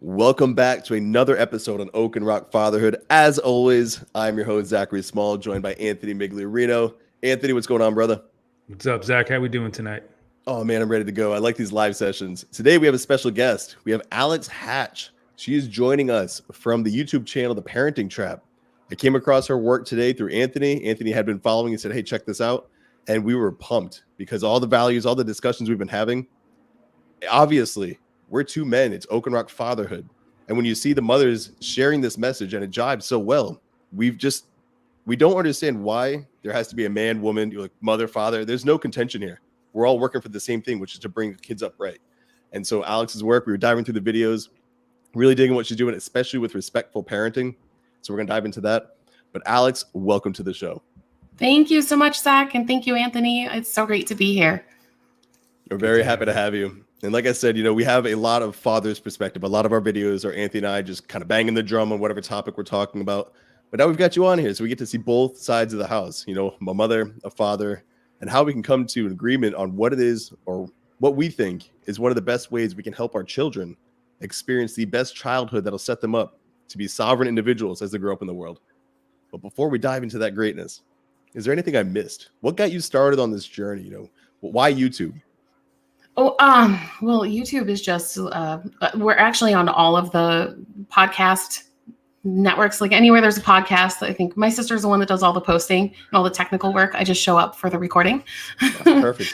Welcome back to another episode on Oak and Rock Fatherhood. As always, I'm your host, Zachary Small, joined by Anthony Migliorino. Anthony, what's going on, brother? What's up, Zach? How we doing tonight? Oh, man, I'm ready to go. I like these live sessions. Today, we have a special guest. We have Alex Hatch. She is joining us from the YouTube channel, The Parenting Trap. I came across her work today through Anthony. Anthony had been following and said, hey, check this out. And we were pumped because all the values, all the discussions we've been having, obviously, we're two men. It's Oak and Rock Fatherhood. And when you see the mothers sharing this message and it jibes so well, we don't understand why there has to be a man, woman, like mother, father. There's no contention here. We're all working for the same thing, which is to bring the kids up right. And so Alex's work, we were diving through the videos, really digging what she's doing, especially with respectful parenting. So we're going to dive into that. But Alex, welcome to the show. Thank you so much, Zach. And thank you, Anthony. It's so great to be here. We're very happy to have you. And like I said, we have a lot of father's perspective. A lot of our videos are Anthony and I just kind of banging the drum on whatever topic we're talking about. But now we've got you on here, so we get to see both sides of the house, a mother, a father, and how we can come to an agreement on what it is or what we think is one of the best ways we can help our children experience the best childhood that'll set them up to be sovereign individuals as they grow up in the world. But before we dive into that greatness, is there anything I missed? What got you started on this journey? Why YouTube? Well, YouTube is just, we're actually on all of the podcast networks, like anywhere there's a podcast. I think my sister's the one that does all the posting and all the technical work. I just show up for the recording. Perfect.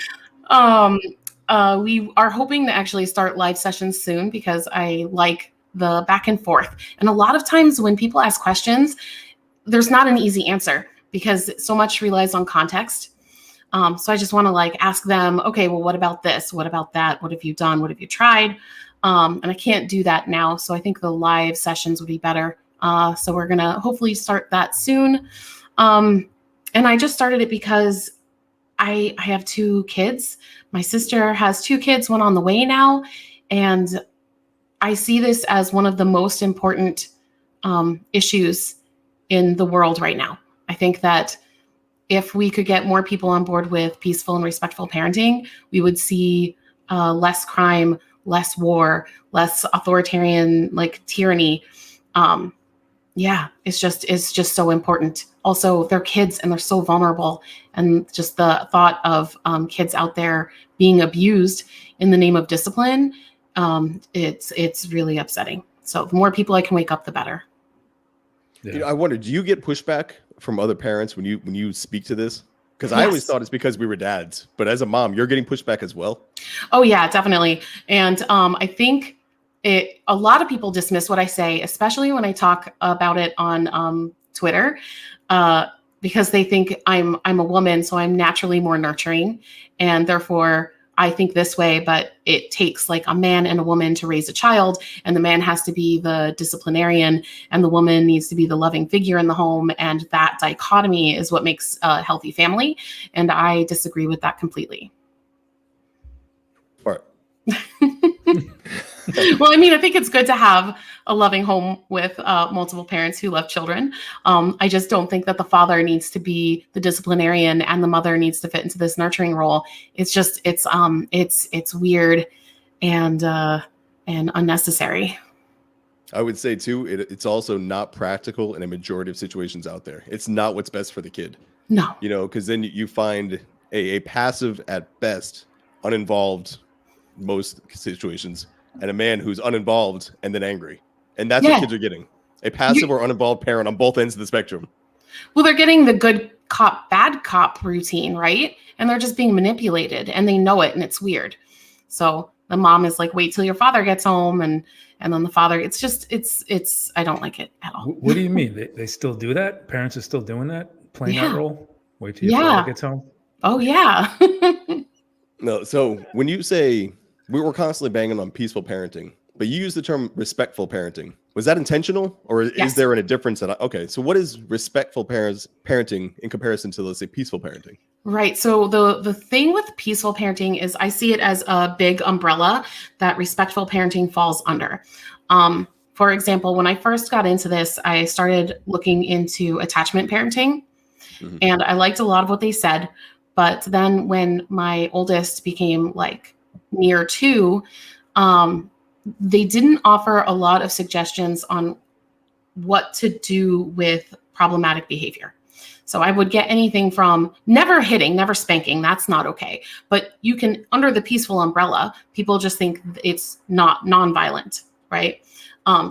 We are hoping to actually start live sessions soon because I like the back and forth. And a lot of times when people ask questions, there's not an easy answer because so much relies on context. So I just want to ask them, okay, well, what about this? What about that? What have you done? What have you tried? And I can't do that now. So I think the live sessions would be better. So we're going to hopefully start that soon. And I just started it because I have two kids. My sister has two kids, one on the way now. And I see this as one of the most important issues in the world right now. I think that if we could get more people on board with peaceful and respectful parenting, we would see less crime, less war, less authoritarian tyranny. It's just so important. Also, they're kids and they're so vulnerable. And just the thought of kids out there being abused in the name of discipline, it's really upsetting. So the more people I can wake up, the better. Yeah. I wonder, do you get pushback from other parents when you speak to this? Because I always thought it's because we were dads, but as a mom, you're getting pushback as well. Oh yeah, definitely. And I think a lot of people dismiss what I say, especially when I talk about it on Twitter, because they think I'm a woman, so I'm naturally more nurturing, and therefore I think this way, but it takes a man and a woman to raise a child, and the man has to be the disciplinarian and the woman needs to be the loving figure in the home. And that dichotomy is what makes a healthy family. And I disagree with that completely. Right. Well, I think it's good to have a loving home with multiple parents who love children. I just don't think that the father needs to be the disciplinarian and the mother needs to fit into this nurturing role. It's just, it's weird and unnecessary. I would say too, it's also not practical in a majority of situations out there. It's not what's best for the kid. No. Because then you find a passive at best, uninvolved most situations, and a man who's uninvolved and then angry. And that's what kids are getting. A passive or uninvolved parent on both ends of the spectrum. Well, they're getting the good cop, bad cop routine, right? And they're just being manipulated and they know it and it's weird. So the mom is like, wait till your father gets home. And then the father, it's I don't like it at all. What do you mean? They still do that? Parents are still doing that? Playing that role? Wait till your father gets home? Oh, yeah. No, so when you say we were constantly banging on peaceful parenting, but you use the term respectful parenting. Was that intentional, or is there a difference? Okay, so what is respectful parenting in comparison to, let's say, peaceful parenting? Right. So the thing with peaceful parenting is I see it as a big umbrella that respectful parenting falls under. For example, when I first got into this, I started looking into attachment parenting, and I liked a lot of what they said. But then when my oldest became near 2, they didn't offer a lot of suggestions on what to do with problematic behavior. So I would get anything from never hitting, never spanking. That's not okay. But you can, under the peaceful umbrella, people just think it's not nonviolent, right?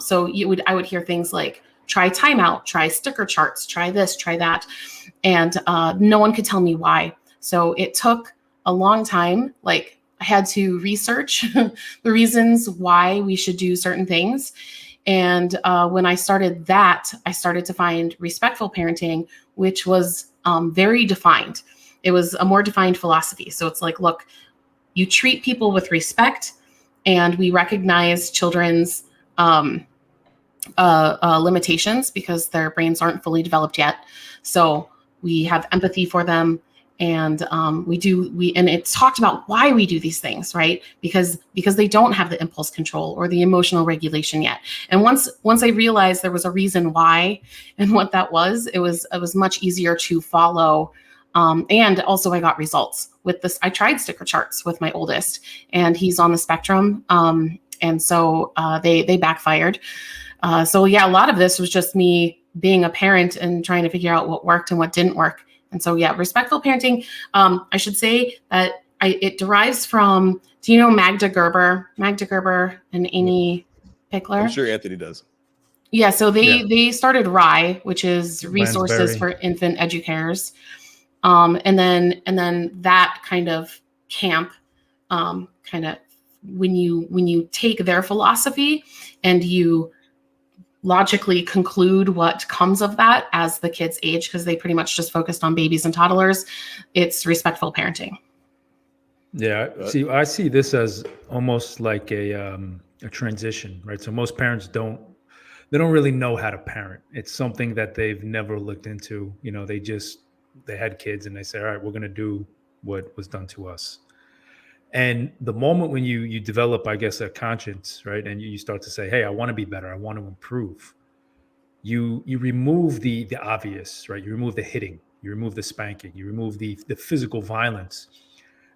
So I would hear things like, try timeout, try sticker charts, try this, try that. And no one could tell me why. So it took a long time. Like, I had to research the reasons why we should do certain things. And when I started that, I started to find respectful parenting, which was very defined. It was a more defined philosophy. So it's like, look, you treat people with respect, and we recognize children's limitations because their brains aren't fully developed yet. So we have empathy for them. And and it's talked about why we do these things, right? Because they don't have the impulse control or the emotional regulation yet. And once I realized there was a reason why and what that was, it was much easier to follow. And also I got results with this. I tried sticker charts with my oldest, and he's on the spectrum. And so they backfired. So yeah, a lot of this was just me being a parent and trying to figure out what worked and what didn't work. And so, yeah, respectful parenting, I should say that it derives from, do you know Magda Gerber and Amy Pickler? I'm sure Anthony does. Yeah, so they started RIE, which is Resources for Infant Educators. And then that kind of camp, when you take their philosophy and you logically conclude what comes of that as the kids age, because they pretty much just focused on babies and toddlers, it's respectful parenting. Yeah, I see this as almost like a transition, right? So most parents don't really know how to parent. It's something that they've never looked into. You know, they had kids and they say, all right, we're going to do what was done to us. And the moment when you develop, I guess, a conscience, right, and you start to say, hey, I want to be better, I want to improve, you remove the obvious, right? You remove the hitting, you remove the spanking, you remove the physical violence.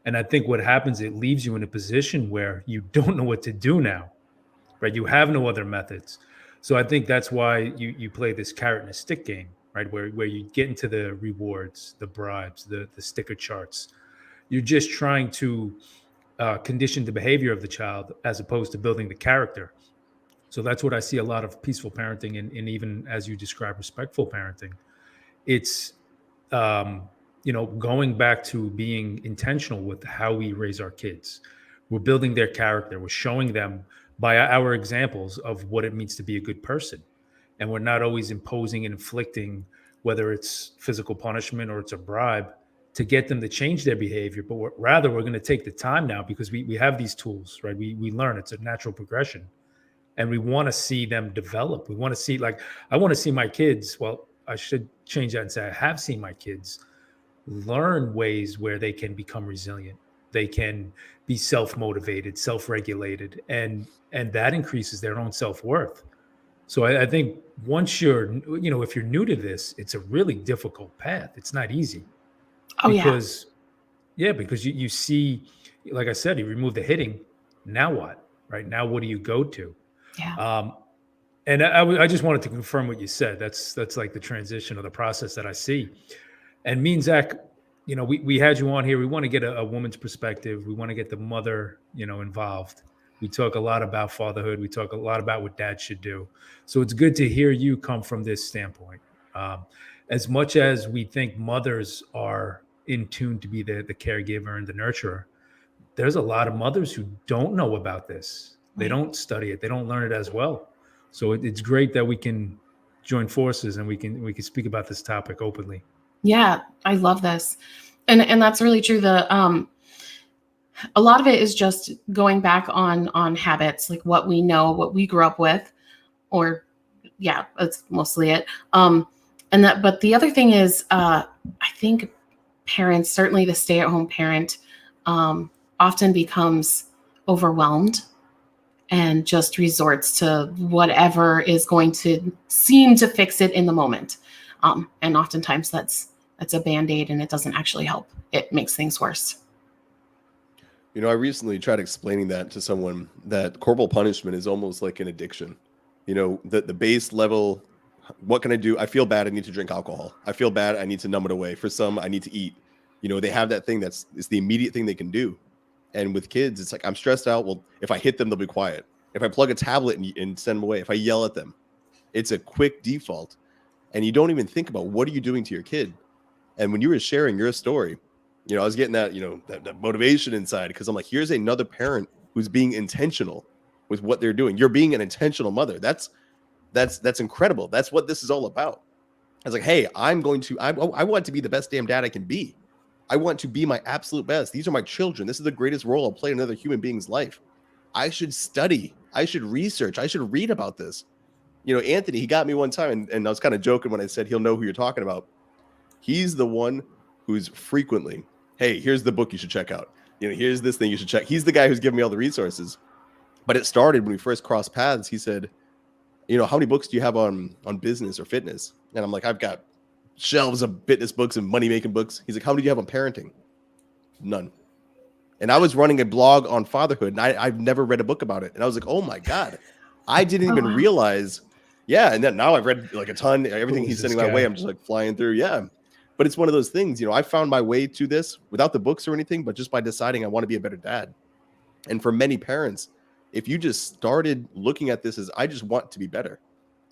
And I think what happens, it leaves you in a position where you don't know what to do now, right? You have no other methods. So I think that's why you play this carrot and a stick game, right? Where you get into the rewards, the bribes, the sticker charts. You're just trying to condition the behavior of the child as opposed to building the character. So that's what I see a lot of peaceful parenting and even as you describe respectful parenting. It's going back to being intentional with how we raise our kids. We're building their character. We're showing them by our examples of what it means to be a good person. And we're not always imposing and inflicting, whether it's physical punishment or it's a bribe, to get them to change their behavior. But we're going to take the time now because we have these tools, right? We learn, it's a natural progression. And we want to see them develop. We want to see, I want to see my kids, well, I should change that and say I have seen my kids learn ways where they can become resilient. They can be self-motivated, self-regulated, and that increases their own self-worth. So I think once if you're new to this, it's a really difficult path. It's not easy. Because you see, like I said, you remove the hitting. Now what? Right now, what do you go to? Yeah. And I just wanted to confirm what you said. That's like the transition of the process that I see. And me and Zac, we had you on here. We want to get a woman's perspective. We want to get the mother, involved. We talk a lot about fatherhood. We talk a lot about what dad should do. So it's good to hear you come from this standpoint. As much as we think mothers are in tune to be the caregiver and the nurturer, there's a lot of mothers who don't know about this. They don't study it. They don't learn it as well. So it's great that we can join forces and we can speak about this topic openly. Yeah, I love this. And that's really true. A lot of it is just going back on habits, like what we know, what we grew up with, or yeah, that's mostly it. But the other thing is, I think parents, certainly the stay-at-home parent, often becomes overwhelmed and just resorts to whatever is going to seem to fix it in the moment. And oftentimes that's a Band-Aid and it doesn't actually help. It makes things worse. You know, I recently tried explaining that to someone, that corporal punishment is almost like an addiction. You know, the base level, what can I do? I feel bad, I need to drink alcohol. I feel bad, I need to numb it away. For some, I need to eat. You know, they have that thing it's the immediate thing they can do. And with kids, it's like, I'm stressed out. Well, if I hit them, they'll be quiet. If I plug a tablet and send them away, if I yell at them, it's a quick default. And you don't even think about, what are you doing to your kid? And when you were sharing your story, you know, I was getting that, you know, that motivation inside, because I'm like, here's another parent who's being intentional with what they're doing. You're being an intentional mother. That's incredible. That's what this is all about. I was like, hey, I want to be the best damn dad I can be. I want to be my absolute best. These are my children. This is the greatest role I'll play in another human being's life. I should study. I should research. I should read about this. You know, Anthony, he got me one time, and I was kind of joking when I said he'll know who you're talking about. He's the one who's frequently, hey, here's the book you should check out. You know, here's this thing you should check. He's the guy who's giving me all the resources. But it started when we first crossed paths. He said, you know, how many books do you have on business or fitness? And I'm like, I've got shelves of fitness books and money-making books. He's like, how many do you have on parenting? None. And I was running a blog on fatherhood, and I've never read a book about it. And I was like, oh my God, I didn't even realize. Yeah. And then now I've read like a ton, everything he's sending my way. I'm just like flying through. Yeah. But it's one of those things, you know, I found my way to this without the books or anything, but just by deciding I want to be a better dad. And for many parents, if you just started looking at this as, I just want to be better,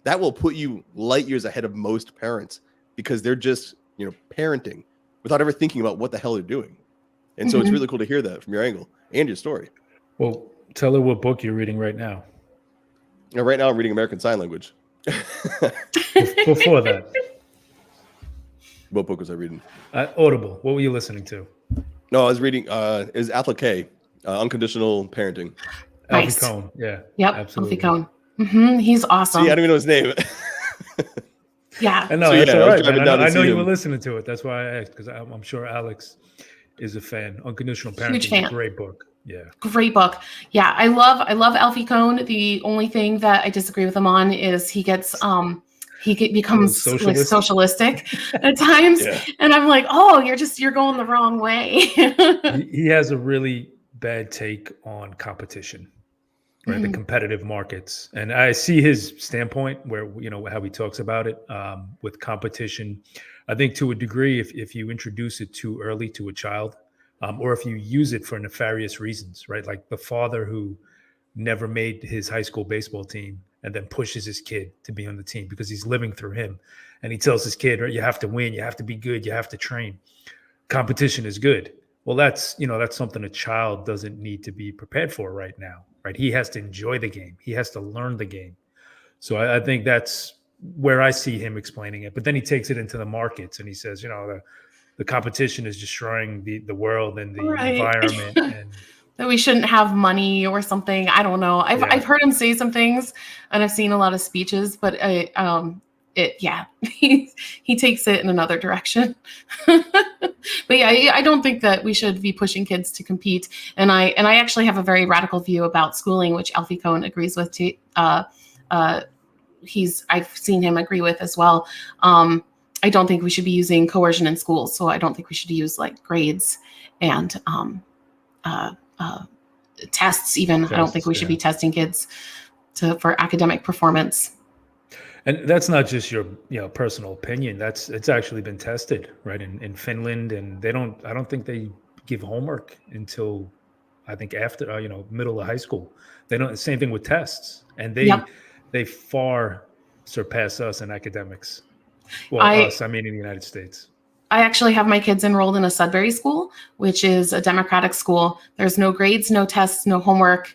that will put you light years ahead of most parents, because they're just, you know, parenting without ever thinking about what the hell they're doing. And so it's really cool to hear that from your angle and your story. Well, tell her what book you're reading right now. You know, right now I'm reading American Sign Language. Before that. What book was I reading? Audible. What were you listening to? No, I was reading, it was Alpha K, Unconditional Parenting. Nice. Alfie Kohn. Yeah. Yep. Absolutely. Alfie Kohn. He's awesome. See, I don't even know his name. Yeah. I know. So, That's yeah, all I was right, driving man. down to I know see you him. were listening to it. That's why I asked, because I'm sure Alex is a fan. Unconditional Parenting Huge is fan. a great book. Yeah. Great book. Yeah, I love Alfie Kohn. The only thing that I disagree with him on is he becomes like socialist. socialistic at times. Yeah. And I'm like, oh, you're going the wrong way. He has a really bad take on competition, right? The competitive markets. And I see his standpoint where, you know, how he talks about it with competition. I think to a degree, if you introduce it too early to a child, or if you use it for nefarious reasons, right? Like the father who never made his high school baseball team and then pushes his kid to be on the team because he's living through him. And he tells his kid, right, you have to win, you have to be good, you have to train. Competition is good. Well, that's something a child doesn't need to be prepared for right now, right? He has to enjoy the game. He has to learn the game. So I think that's where I see him explaining it. But then he takes it into the markets and he says, you know, the competition is destroying the world and the environment. And that we shouldn't have money or something. I don't know. I've heard him say some things, and I've seen a lot of speeches, but he takes it in another direction. But yeah, I don't think that we should be pushing kids to compete. And I actually have a very radical view about schooling, which Alfie Kohn agrees with too. I've seen him agree with as well. I don't think we should be using coercion in schools. So I don't think we should use like grades and tests even. I don't think we should be testing kids for academic performance. And that's not just your personal opinion. It's actually been tested, right? In Finland, and I don't think they give homework until I think after middle of high school. They don't. Same thing with tests, and they far surpass us in academics. Well, I mean in the United States. I actually have my kids enrolled in a Sudbury school, which is a democratic school. There's no grades, no tests, no homework,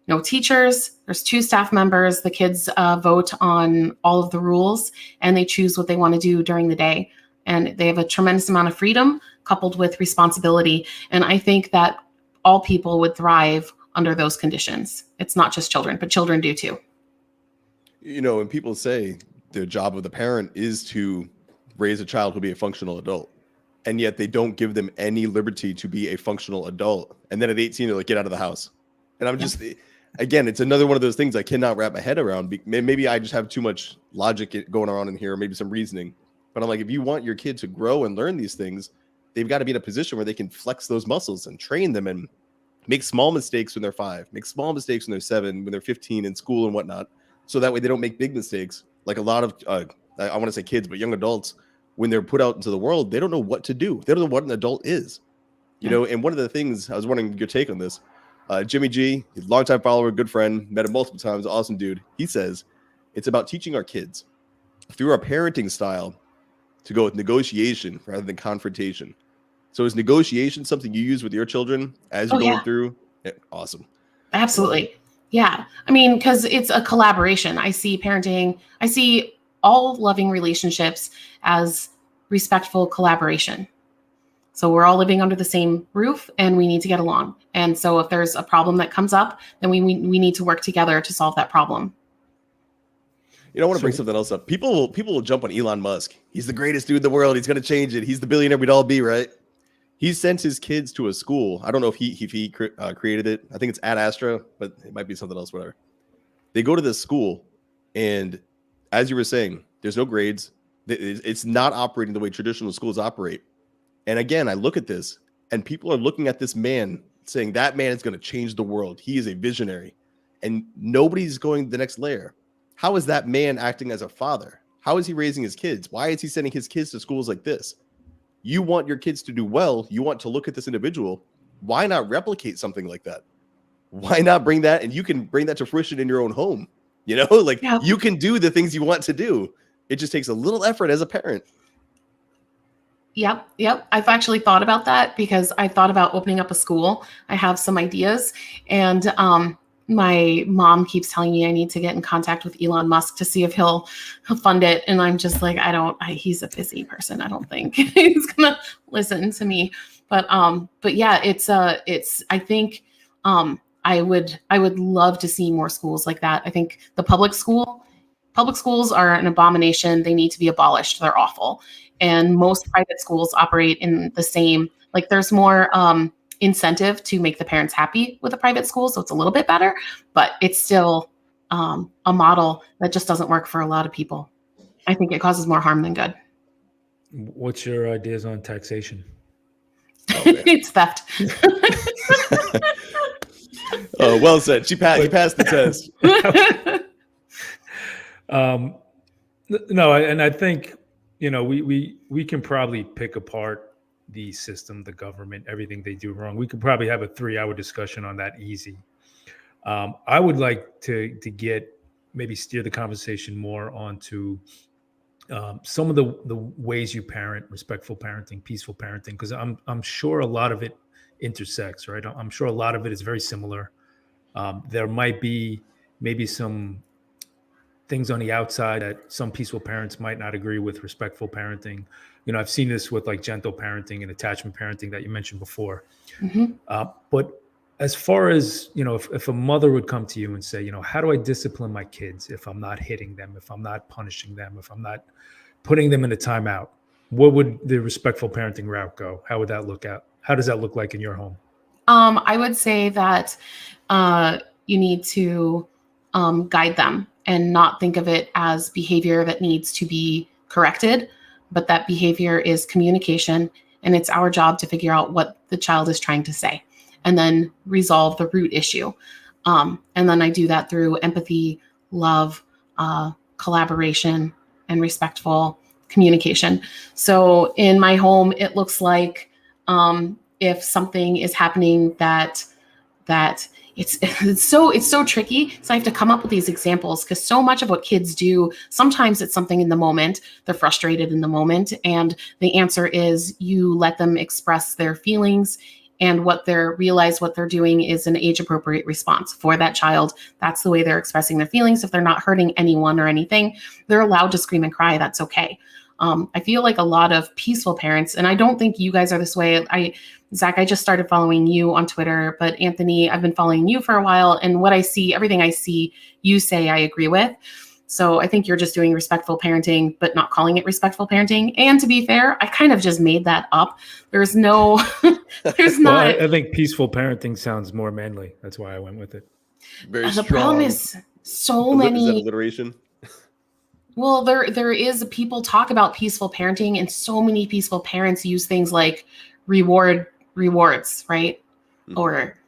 no teachers. There's 2 staff members. The kids vote on all of the rules, and they choose what they want to do during the day. And they have a tremendous amount of freedom coupled with responsibility. And I think that all people would thrive under those conditions. It's not just children, but children do too. You know, when people say the job of the parent is to raise a child who'll be a functional adult, and yet they don't give them any liberty to be a functional adult. And then at 18, they're like, get out of the house. And I'm just, again, it's another one of those things I cannot wrap my head around. Maybe I just have too much logic going on in here, or maybe some reasoning. But I'm like, if you want your kid to grow and learn these things, they've got to be in a position where they can flex those muscles and train them. And make small mistakes when they're 5, make small mistakes when they're 7, when they're 15 in school and whatnot. So that way they don't make big mistakes. Like a lot of, I want to say kids, but young adults, when they're put out into the world, they don't know what to do. They don't know what an adult is, you know? And one of the things I was wondering your take on this, Jimmy G, he's a longtime follower, good friend, met him multiple times, awesome dude. He says it's about teaching our kids through our parenting style to go with negotiation rather than confrontation. So is negotiation something you use with your children as you're going through? Yeah, awesome. Absolutely. Yeah. I mean, because it's a collaboration. I see parenting, I see all loving relationships as respectful collaboration. So we're all living under the same roof and we need to get along. And so if there's a problem that comes up, then we need to work together to solve that problem. You know, I want to bring something else up. People will jump on Elon Musk. He's the greatest dude in the world. He's going to change it. He's the billionaire we'd all be, right? He sent his kids to a school. I don't know if he created it. I think it's Ad Astra, but it might be something else, whatever. They go to this school, and as you were saying, there's no grades. It's not operating the way traditional schools operate. And again, I look at this, and people are looking at this man saying that man is going to change the world. He is a visionary, and nobody's going the next layer. How is that man acting as a father? How is he raising his kids? Why is he sending his kids to schools like this? You want your kids to do well. You want to look at this individual. Why not replicate something like that? Why not bring that? And you can bring that to fruition in your own home. You know, like you can do the things you want to do. It just takes a little effort as a parent. Yep. I've actually thought about that because I thought about opening up a school. I have some ideas, and my mom keeps telling me I need to get in contact with Elon Musk to see if he'll fund it. And I'm just like, he's a busy person. I don't think he's going to listen to me. But yeah, I think I would love to see more schools like that. I think the public schools are an abomination. They need to be abolished. They're awful. And most private schools operate in the same, like there's more incentive to make the parents happy with a private school. So it's a little bit better, but it's still a model that just doesn't work for a lot of people. I think it causes more harm than good. What's your ideas on taxation? It's theft. Oh, well said. You passed the test. No, and I think, you know, we can probably pick apart the system, the government, everything they do wrong. We could probably have a 3-hour discussion on that easy. I would like to maybe steer the conversation more onto some of the ways you parent, respectful parenting, peaceful parenting, because I'm sure a lot of it intersects, right? I'm sure a lot of it is very similar. There might be maybe some things on the outside that some peaceful parents might not agree with respectful parenting. You know, I've seen this with like gentle parenting and attachment parenting that you mentioned before. Mm-hmm. But as far as, you know, if a mother would come to you and say, you know, how do I discipline my kids if I'm not hitting them, if I'm not punishing them, if I'm not putting them in a timeout, what would the respectful parenting route go? How would that look out? How does that look like in your home? I would say that you need to guide them and not think of it as behavior that needs to be corrected, but that behavior is communication, and it's our job to figure out what the child is trying to say and then resolve the root issue. And then I do that through empathy, love, collaboration, and respectful communication. So in my home, it looks like if something is happening that it's so tricky. So I have to come up with these examples because so much of what kids do, sometimes it's something in the moment. They're frustrated in the moment. And the answer is you let them express their feelings, and realize what they're doing is an age appropriate response for that child. That's the way they're expressing their feelings. If they're not hurting anyone or anything, they're allowed to scream and cry. That's okay. I feel like a lot of peaceful parents, and I don't think you guys are this way. Zac, I just started following you on Twitter, but Anthony, I've been following you for a while, and everything I see you say, I agree with. So I think you're just doing respectful parenting, but not calling it respectful parenting. And to be fair, I kind of just made that up. There's not. I think peaceful parenting sounds more manly. That's why I went with it. Very strong. The problem is so many. Is that alliteration? Well, there is people talk about peaceful parenting, and so many peaceful parents use things like rewards, right? Mm-hmm. Or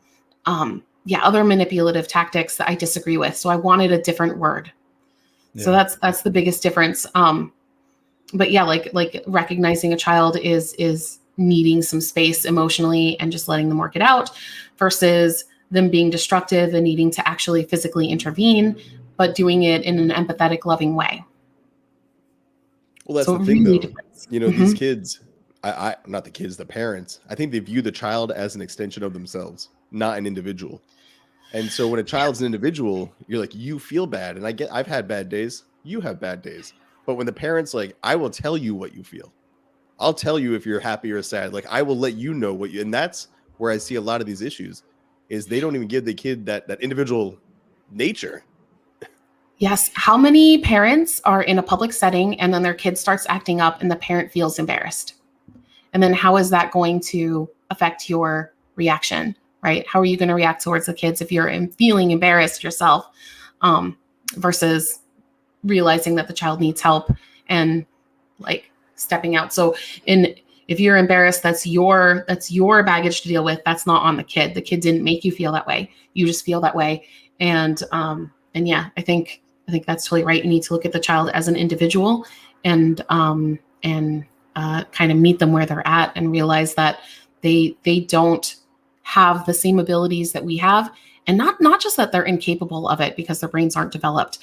other manipulative tactics that I disagree with. So I wanted a different word. So that's the biggest difference. But yeah, like recognizing a child is needing some space emotionally and just letting them work it out versus them being destructive and needing to actually physically intervene, but doing it in an empathetic, loving way. Well, that's so the thing, really though. different. You know, these kids, not the kids, the parents, I think they view the child as an extension of themselves, not an individual. And so when a child's an individual, you're like, you feel bad. And I've had bad days. You have bad days. But when the parents like, I will tell you what you feel. I'll tell you if you're happy or sad. Like I will let you know what you, and that's where I see a lot of these issues is they don't even give the kid that individual nature. Yes. How many parents are in a public setting and then their kid starts acting up and the parent feels embarrassed? And then how is that going to affect your reaction, right? How are you going to react towards the kids if you're feeling embarrassed yourself versus realizing that the child needs help and like stepping out? So if you're embarrassed, that's your baggage to deal with. That's not on the kid. The kid didn't make you feel that way. You just feel that way. And yeah, I think that's totally right. You need to look at the child as an individual and kind of meet them where they're at and realize that they don't have the same abilities that we have, and not just that they're incapable of it because their brains aren't developed,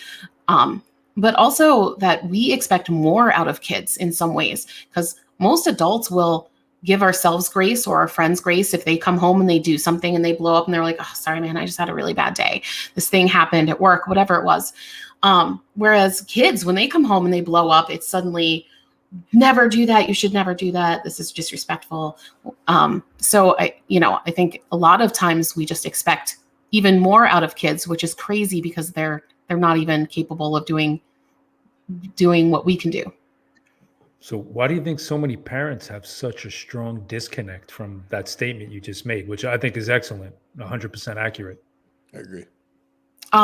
but also that we expect more out of kids in some ways, because most adults will give ourselves grace or our friends grace if they come home and they do something and they blow up and they're like, oh, sorry, man, I just had a really bad day. This thing happened at work, whatever it was. Whereas kids, when they come home and they blow up, it's suddenly never do that. You should never do that. This is disrespectful. So I think a lot of times we just expect even more out of kids, which is crazy because they're not even capable of doing what we can do. So why do you think so many parents have such a strong disconnect from that statement you just made, which I think is excellent, 100% accurate? I agree.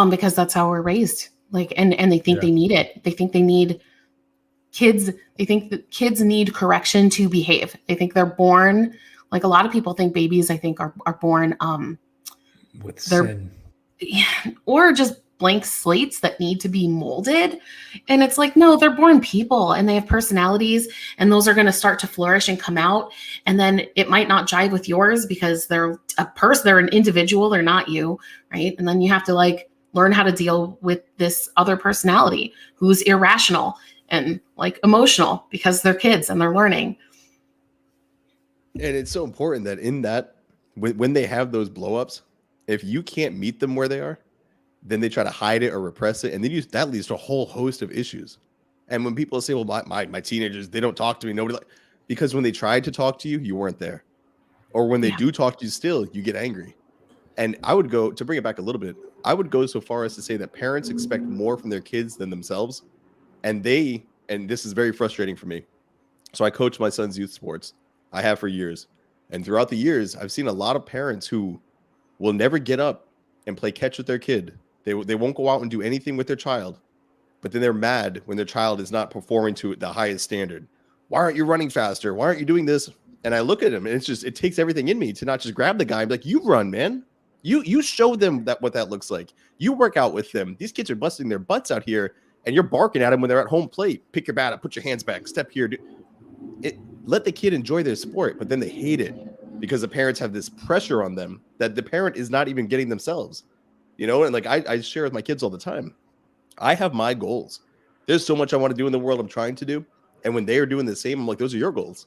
Because that's how we're raised. Like, and they think they need it. They think they need kids. They think that kids need correction to behave. They think they're born, like a lot of people think babies, I think are born, with sin, or just blank slates that need to be molded. And it's like, no, they're born people and they have personalities, and those are going to start to flourish and come out. And then it might not jive with yours because they're a person, they're an individual, they're not you, right? And then you have to like learn how to deal with this other personality who's irrational and like emotional because they're kids and they're learning. And it's so important that in that, when they have those blowups, if you can't meet them where they are, then they try to hide it or repress it. And then that leads to a whole host of issues. And when people say, well, my teenagers, they don't talk to me. Nobody, because when they tried to talk to you, you weren't there. Or when they do talk to you still, you get angry. And I would go, to bring it back a little bit, I would go so far as to say that parents expect more from their kids than themselves. And this is very frustrating for me. So I coach my son's youth sports. I have for years. And throughout the years, I've seen a lot of parents who will never get up and play catch with their kid. They won't go out and do anything with their child. But then they're mad when their child is not performing to the highest standard. Why aren't you running faster? Why aren't you doing this? And I look at him, and it takes everything in me to not just grab the guy and be like, you run, man. You show them what that looks like. You work out with them. These kids are busting their butts out here, and you're barking at them when they're at home plate. Pick your bat up, put your hands back, step here. Let the kid enjoy their sport, but then they hate it because the parents have this pressure on them that the parent is not even getting themselves. And like I share with my kids all the time. I have my goals. There's so much I want to do in the world I'm trying to do. And when they are doing the same, I'm like, those are your goals.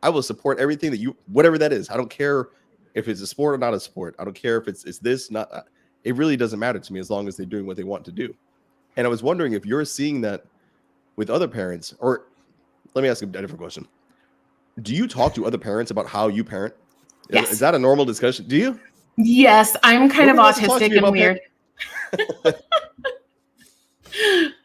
I will support everything that whatever that is. I don't care if it's a sport or not a sport. I don't care if it's this, not, it really doesn't matter to me as long as they're doing what they want to do. And I was wondering if you're seeing that with other parents, or let me ask you a different question. Do you talk to other parents about how you parent? Yes. Is that a normal discussion? Do you? Yes, I'm kind of autistic and weird.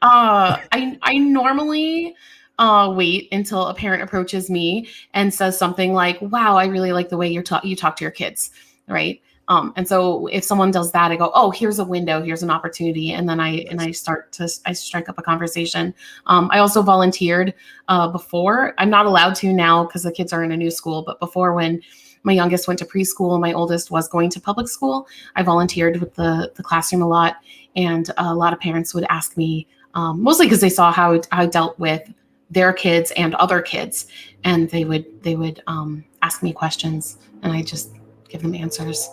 I normally wait until a parent approaches me and says something like, wow, I really like the way you talk to your kids, right? And so if someone does that, I go, oh, here's a window, here's an opportunity. And then I strike up a conversation. I also volunteered before. I'm not allowed to now because the kids are in a new school, but before when my youngest went to preschool. My oldest was going to public school. I volunteered with the classroom a lot. And a lot of parents would ask me, mostly because they saw how I dealt with their kids and other kids. And they would ask me questions, and I just give them answers.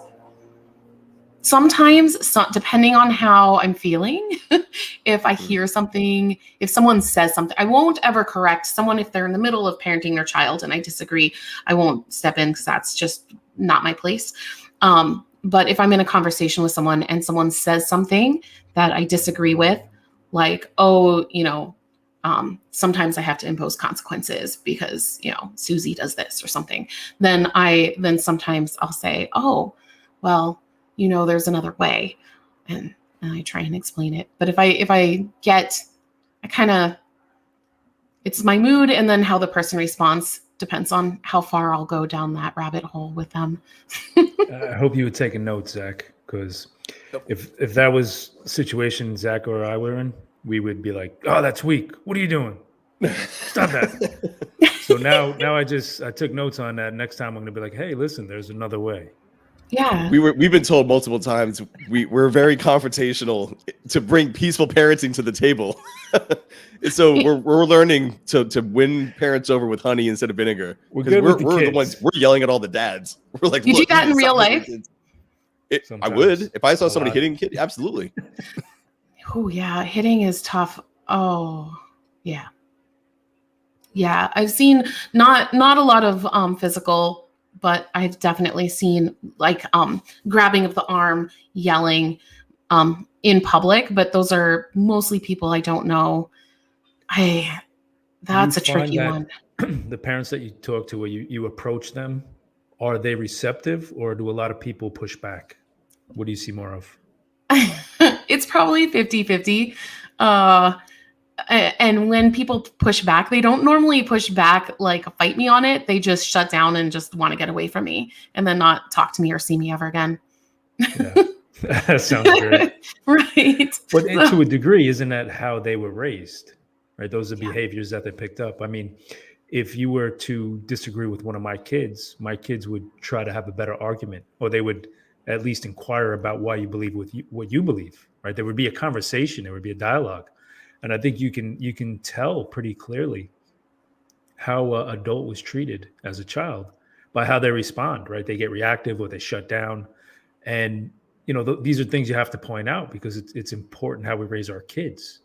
Sometimes, depending on how I'm feeling, if I hear something, if someone says something, I won't ever correct someone if they're in the middle of parenting their child and I disagree. I won't step in because that's just not my place. But if I'm in a conversation with someone and someone says something that I disagree with, like, oh, sometimes I have to impose consequences because, Susie does this or something, then sometimes I'll say, oh, well, there's another way. And I try and explain it. But if I it's my mood, and then how the person responds depends on how far I'll go down that rabbit hole with them. I hope you would take a note, Zach, because if that was a situation Zach or I were in, we would be like, oh, that's weak. What are you doing? Stop that. So now I took notes on that. Next time I'm going to be like, hey, listen, there's another way. Yeah. We've been told multiple times we're very confrontational to bring peaceful parenting to the table. So we're learning to win parents over with honey instead of vinegar. We're the ones, we're yelling at all the dads. We're like, you do that in real life? I would. If I saw somebody hitting a kid, absolutely. Oh yeah, hitting is tough. Oh yeah. Yeah, I've seen not a lot of physical, but I've definitely seen like grabbing of the arm, yelling in public, but those are mostly people I don't know. That's a tricky one. The parents that you talk to, where you approach them, are they receptive, or do a lot of people push back? What do you see more of? It's probably 50-50. And when people push back, they don't normally push back like fight me on it. They just shut down and just want to get away from me and then not talk to me or see me ever again. Yeah, that sounds great. Right. But to a degree, isn't that how they were raised? Right? Those are behaviors that they picked up. I mean, if you were to disagree with one of my kids would try to have a better argument, or they would at least inquire about why you believe what you believe, right? There would be a conversation, there would be a dialogue. And I think you can tell pretty clearly how an adult was treated as a child by how they respond, right? They get reactive or they shut down. And, these are things you have to point out because it's important how we raise our kids,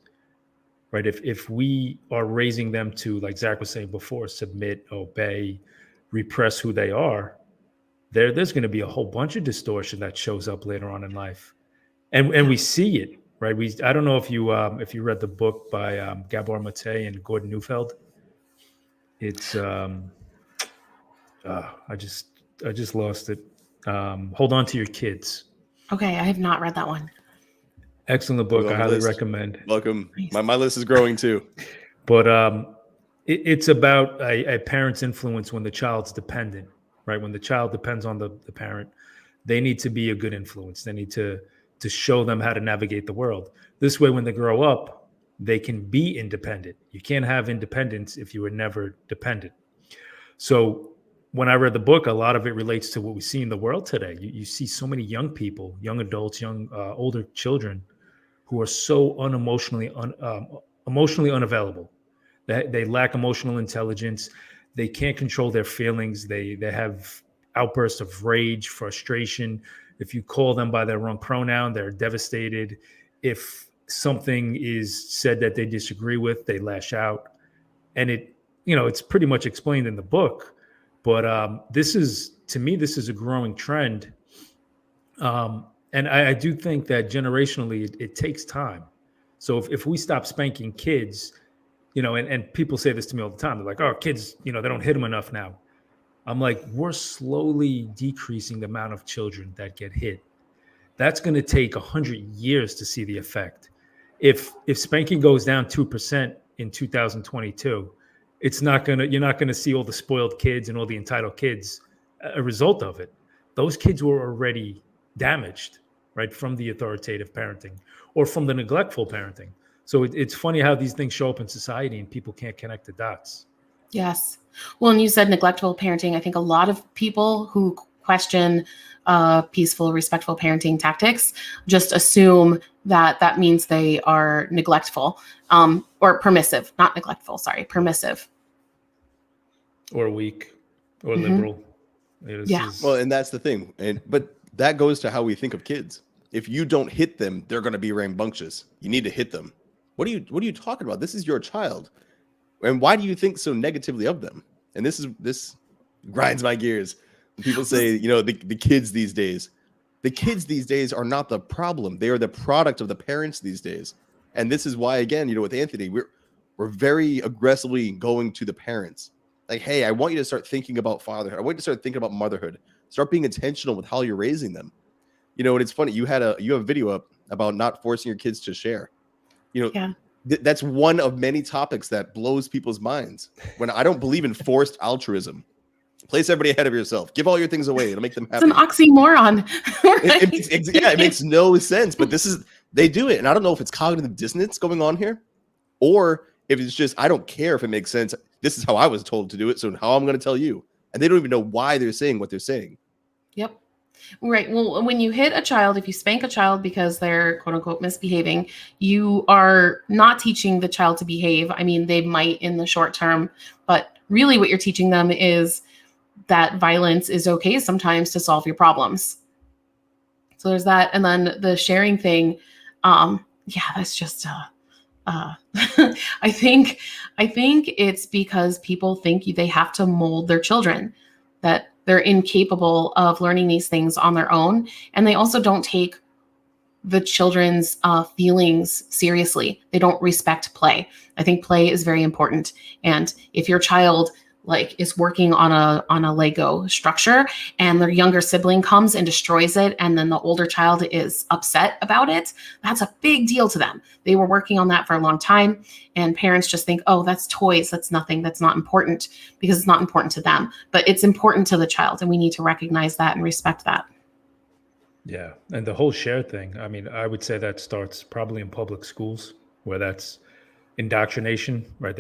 right? If we are raising them to, like Zach was saying before, submit, obey, repress who they are, there's going to be a whole bunch of distortion that shows up later on in life. And we see it, right? I don't know if you read the book by Gabor Mate and Gordon Neufeld. It's I just lost it. Hold On to Your Kids. Okay, I have not read that one. Excellent book. I highly recommend. Welcome. My list is growing too. But it's about a parent's influence when the child's dependent, right? When the child depends on the parent, they need to be a good influence. They need to show them how to navigate the world. This way, when they grow up, they can be independent. You can't have independence if you were never dependent. So when I read the book, a lot of it relates to what we see in the world today. You see so many young people, young adults, older children who are so emotionally unavailable. They lack emotional intelligence. They can't control their feelings. They have outbursts of rage, frustration. If you call them by their wrong pronoun, they're devastated. If something is said that they disagree with, they lash out. And it's pretty much explained in the book. But this is a growing trend. And I do think that generationally it takes time. So if we stop spanking kids, and people say this to me all the time, they're like, oh, kids, they don't hit them enough now. I'm like, we're slowly decreasing the amount of children that get hit. That's going to take 100 years to see the effect. If spanking goes down 2% in 2022, you're not going to see all the spoiled kids and all the entitled kids a result of it. Those kids were already damaged, right, from the authoritative parenting or from the neglectful parenting. So it's funny how these things show up in society and people can't connect the dots. Yes. Well, and you said neglectful parenting. I think a lot of people who question peaceful, respectful parenting tactics just assume that that means they are neglectful, or permissive, not neglectful, sorry, permissive. Or weak or Mhm. liberal. This Yeah. is Well, and that's the thing. But that goes to how we think of kids. If you don't hit them, they're going to be rambunctious. You need to hit them. What are you talking about? This is your child. And why do you think so negatively of them? And this grinds my gears. When people say, the kids these days. The kids these days are not the problem. They are the product of the parents these days. And this is why, again, with Anthony, we're very aggressively going to the parents. Like, hey, I want you to start thinking about fatherhood. I want you to start thinking about motherhood. Start being intentional with how you're raising them. And it's funny, you have a video up about not forcing your kids to share. Yeah. That's one of many topics that blows people's minds. When I don't believe in forced altruism. Place everybody ahead of yourself. Give all your things away. It'll make them happy. It's an oxymoron. Right? It makes no sense. But they do it. And I don't know if it's cognitive dissonance going on here, or if it's just, I don't care if it makes sense. This is how I was told to do it. So how I'm going to tell you. And they don't even know why they're saying what they're saying. Yep. Right. Well, when you hit a child, if you spank a child because they're quote unquote misbehaving, you are not teaching the child to behave. I mean, they might in the short term, but really what you're teaching them is that violence is okay sometimes to solve your problems. So there's that. And then the sharing thing. That's just, I think it's because people think they have to mold their children, that they're incapable of learning these things on their own. And they also don't take the children's feelings seriously. They don't respect play. I think play is very important. And if your child is working on a Lego structure and their younger sibling comes and destroys it, and then the older child is upset about it, that's a big deal to them. They were working on that for a long time, and parents just think, oh, that's toys, that's nothing, that's not important, because it's not important to them, but it's important to the child, and we need to recognize that and respect that. Yeah. And the whole share thing, I mean, I would say that starts probably in public schools, where that's indoctrination, right?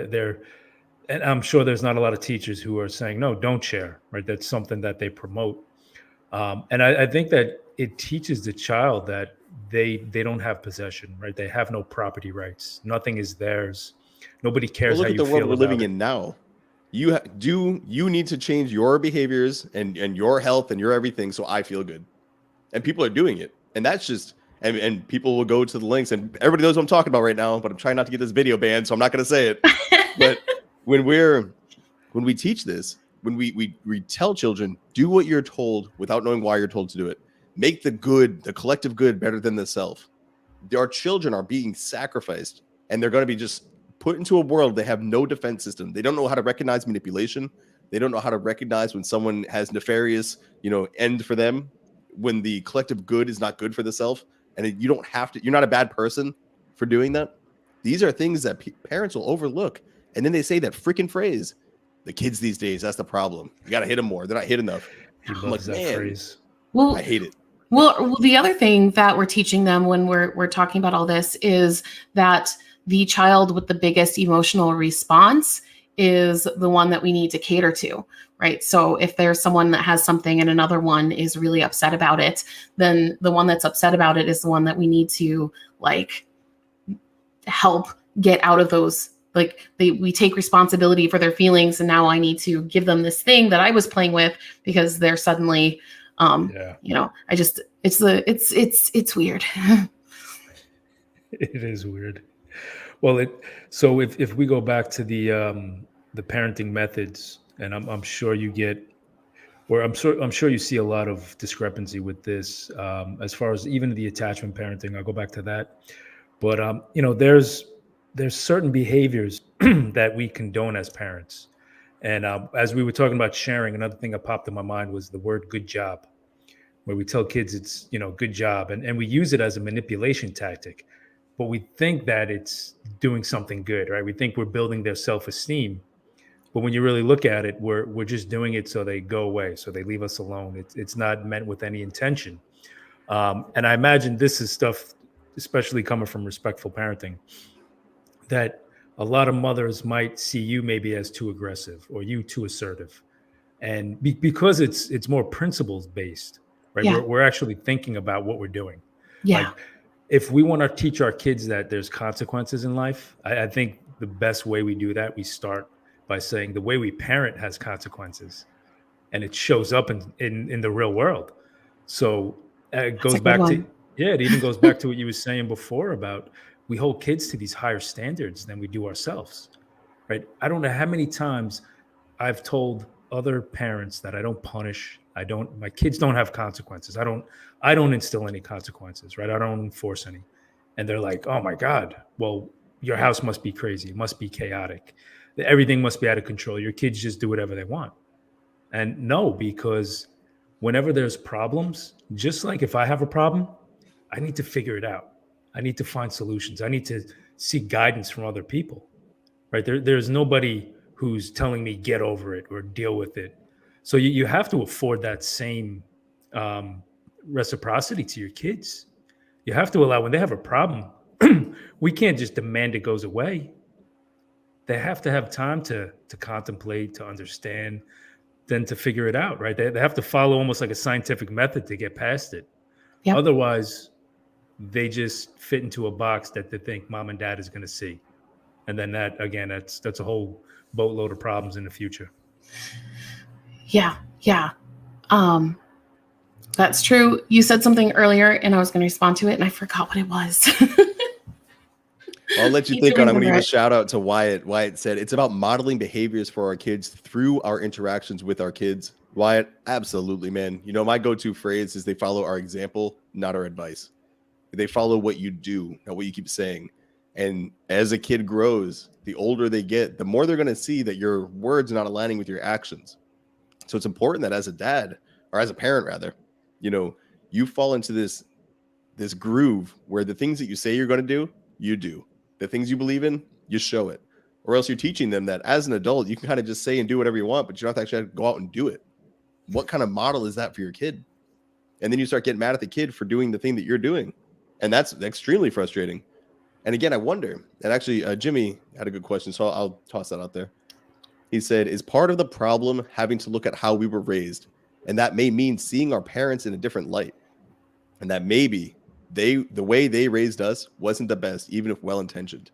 And I'm sure there's not a lot of teachers who are saying, no, don't share, right? That's something that they promote. And I think that it teaches the child that they don't have possession, right? They have no property rights. Nothing is theirs. Nobody cares Well, look how at you the world feel we're living about it. in now. You need to change your behaviors and your health and your everything so I feel good. And people are doing it. And that's just, and people will go to the links, and everybody knows what I'm talking about right now, but I'm trying not to get this video banned, so I'm not going to say it. But when we teach this, when we tell children, do what you're told without knowing why you're told to do it. Make the collective good better than the self. Our children are being sacrificed, and they're going to be just put into a world they have no defense system. They don't know how to recognize manipulation. They don't know how to recognize when someone has nefarious, end for them, when the collective good is not good for the self. And you don't have to, you're not a bad person for doing that. These are things that parents will overlook. And then they say that freaking phrase, the kids these days, that's the problem. You got to hit them more. They're not hit enough. He I'm loves like, that man, phrase. Well, I hate it. Well, the other thing that we're teaching them when we're talking about all this is that the child with the biggest emotional response is the one that we need to cater to, right? So if there's someone that has something and another one is really upset about it, then the one that's upset about it is the one that we need to help get out of those. We take responsibility for their feelings, and now I need to give them this thing that I was playing with because they're suddenly it's weird. It is weird. Well, so if we go back to the parenting methods, and I'm sure you get, or I'm sure you see a lot of discrepancy with this, as far as even the attachment parenting. I'll go back to that, but there's certain behaviors that we condone as parents, and as we were talking about sharing, another thing that popped in my mind was the word "good job," where we tell kids it's good job, and we use it as a manipulation tactic, but we think that it's doing something good, right? We think we're building their self-esteem, but when you really look at it, we're just doing it so they go away, so they leave us alone. It's not meant with any intention, and I imagine this is stuff, especially coming from respectful parenting, that a lot of mothers might see you maybe as too aggressive or you too assertive. And because it's more principles based, right? Yeah. We're actually thinking about what we're doing. Yeah. Like, if we want to teach our kids that there's consequences in life, I think the best way we do that, we start by saying the way we parent has consequences, and it shows up in the real world. So it That's a goes good back to, one. yeah, it even goes back to what you were saying before about we hold kids to these higher standards than we do ourselves, right? I don't know how many times I've told other parents that I don't punish. My kids don't have consequences. I don't instill any consequences, right? I don't enforce any. And they're like, oh my God, well, your house must be crazy. It must be chaotic. Everything must be out of control. Your kids just do whatever they want. And no, because whenever there's problems, just like if I have a problem, I need to figure it out. I need to find solutions. I need to seek guidance from other people, right? There's nobody who's telling me get over it or deal with it. So you have to afford that same um, reciprocity to your kids. You have to allow when they have a problem, we can't just demand it goes away. They have to have time to contemplate, to understand, then to figure it out, right? They have to follow almost like a scientific method to get past it. Yep. Otherwise, they just fit into a box that they think mom and dad is going to see. And then that, again, that's a whole boatload of problems in the future. Yeah. Yeah. That's true. You said something earlier and I was going to respond to it and I forgot what it was. I'll let you Need think to on it. I'm going to give remember a it. shout out to Wyatt. Wyatt said it's about modeling behaviors for our kids through our interactions with our kids. Wyatt, absolutely, man. You know, my go-to phrase is they follow our example, not our advice. They follow what you do, not what you keep saying. And as a kid grows, the older they get, the more they're going to see that your words are not aligning with your actions. So it's important that as a dad, or as a parent rather, you know, you fall into this groove where the things that you say you're going to do, you do. The things you believe in, you show it. Or else you're teaching them that as an adult, you can kind of just say and do whatever you want, but you don't have to actually go out and do it. What kind of model is that for your kid? And then you start getting mad at the kid for doing the thing that you're doing. And that's extremely frustrating. And again, I wonder, and actually Jimmy had a good question, so I'll toss that out there. He said, is part of the problem having to look at how we were raised? And that may mean seeing our parents in a different light. And that maybe the way they raised us wasn't the best, even if well-intentioned.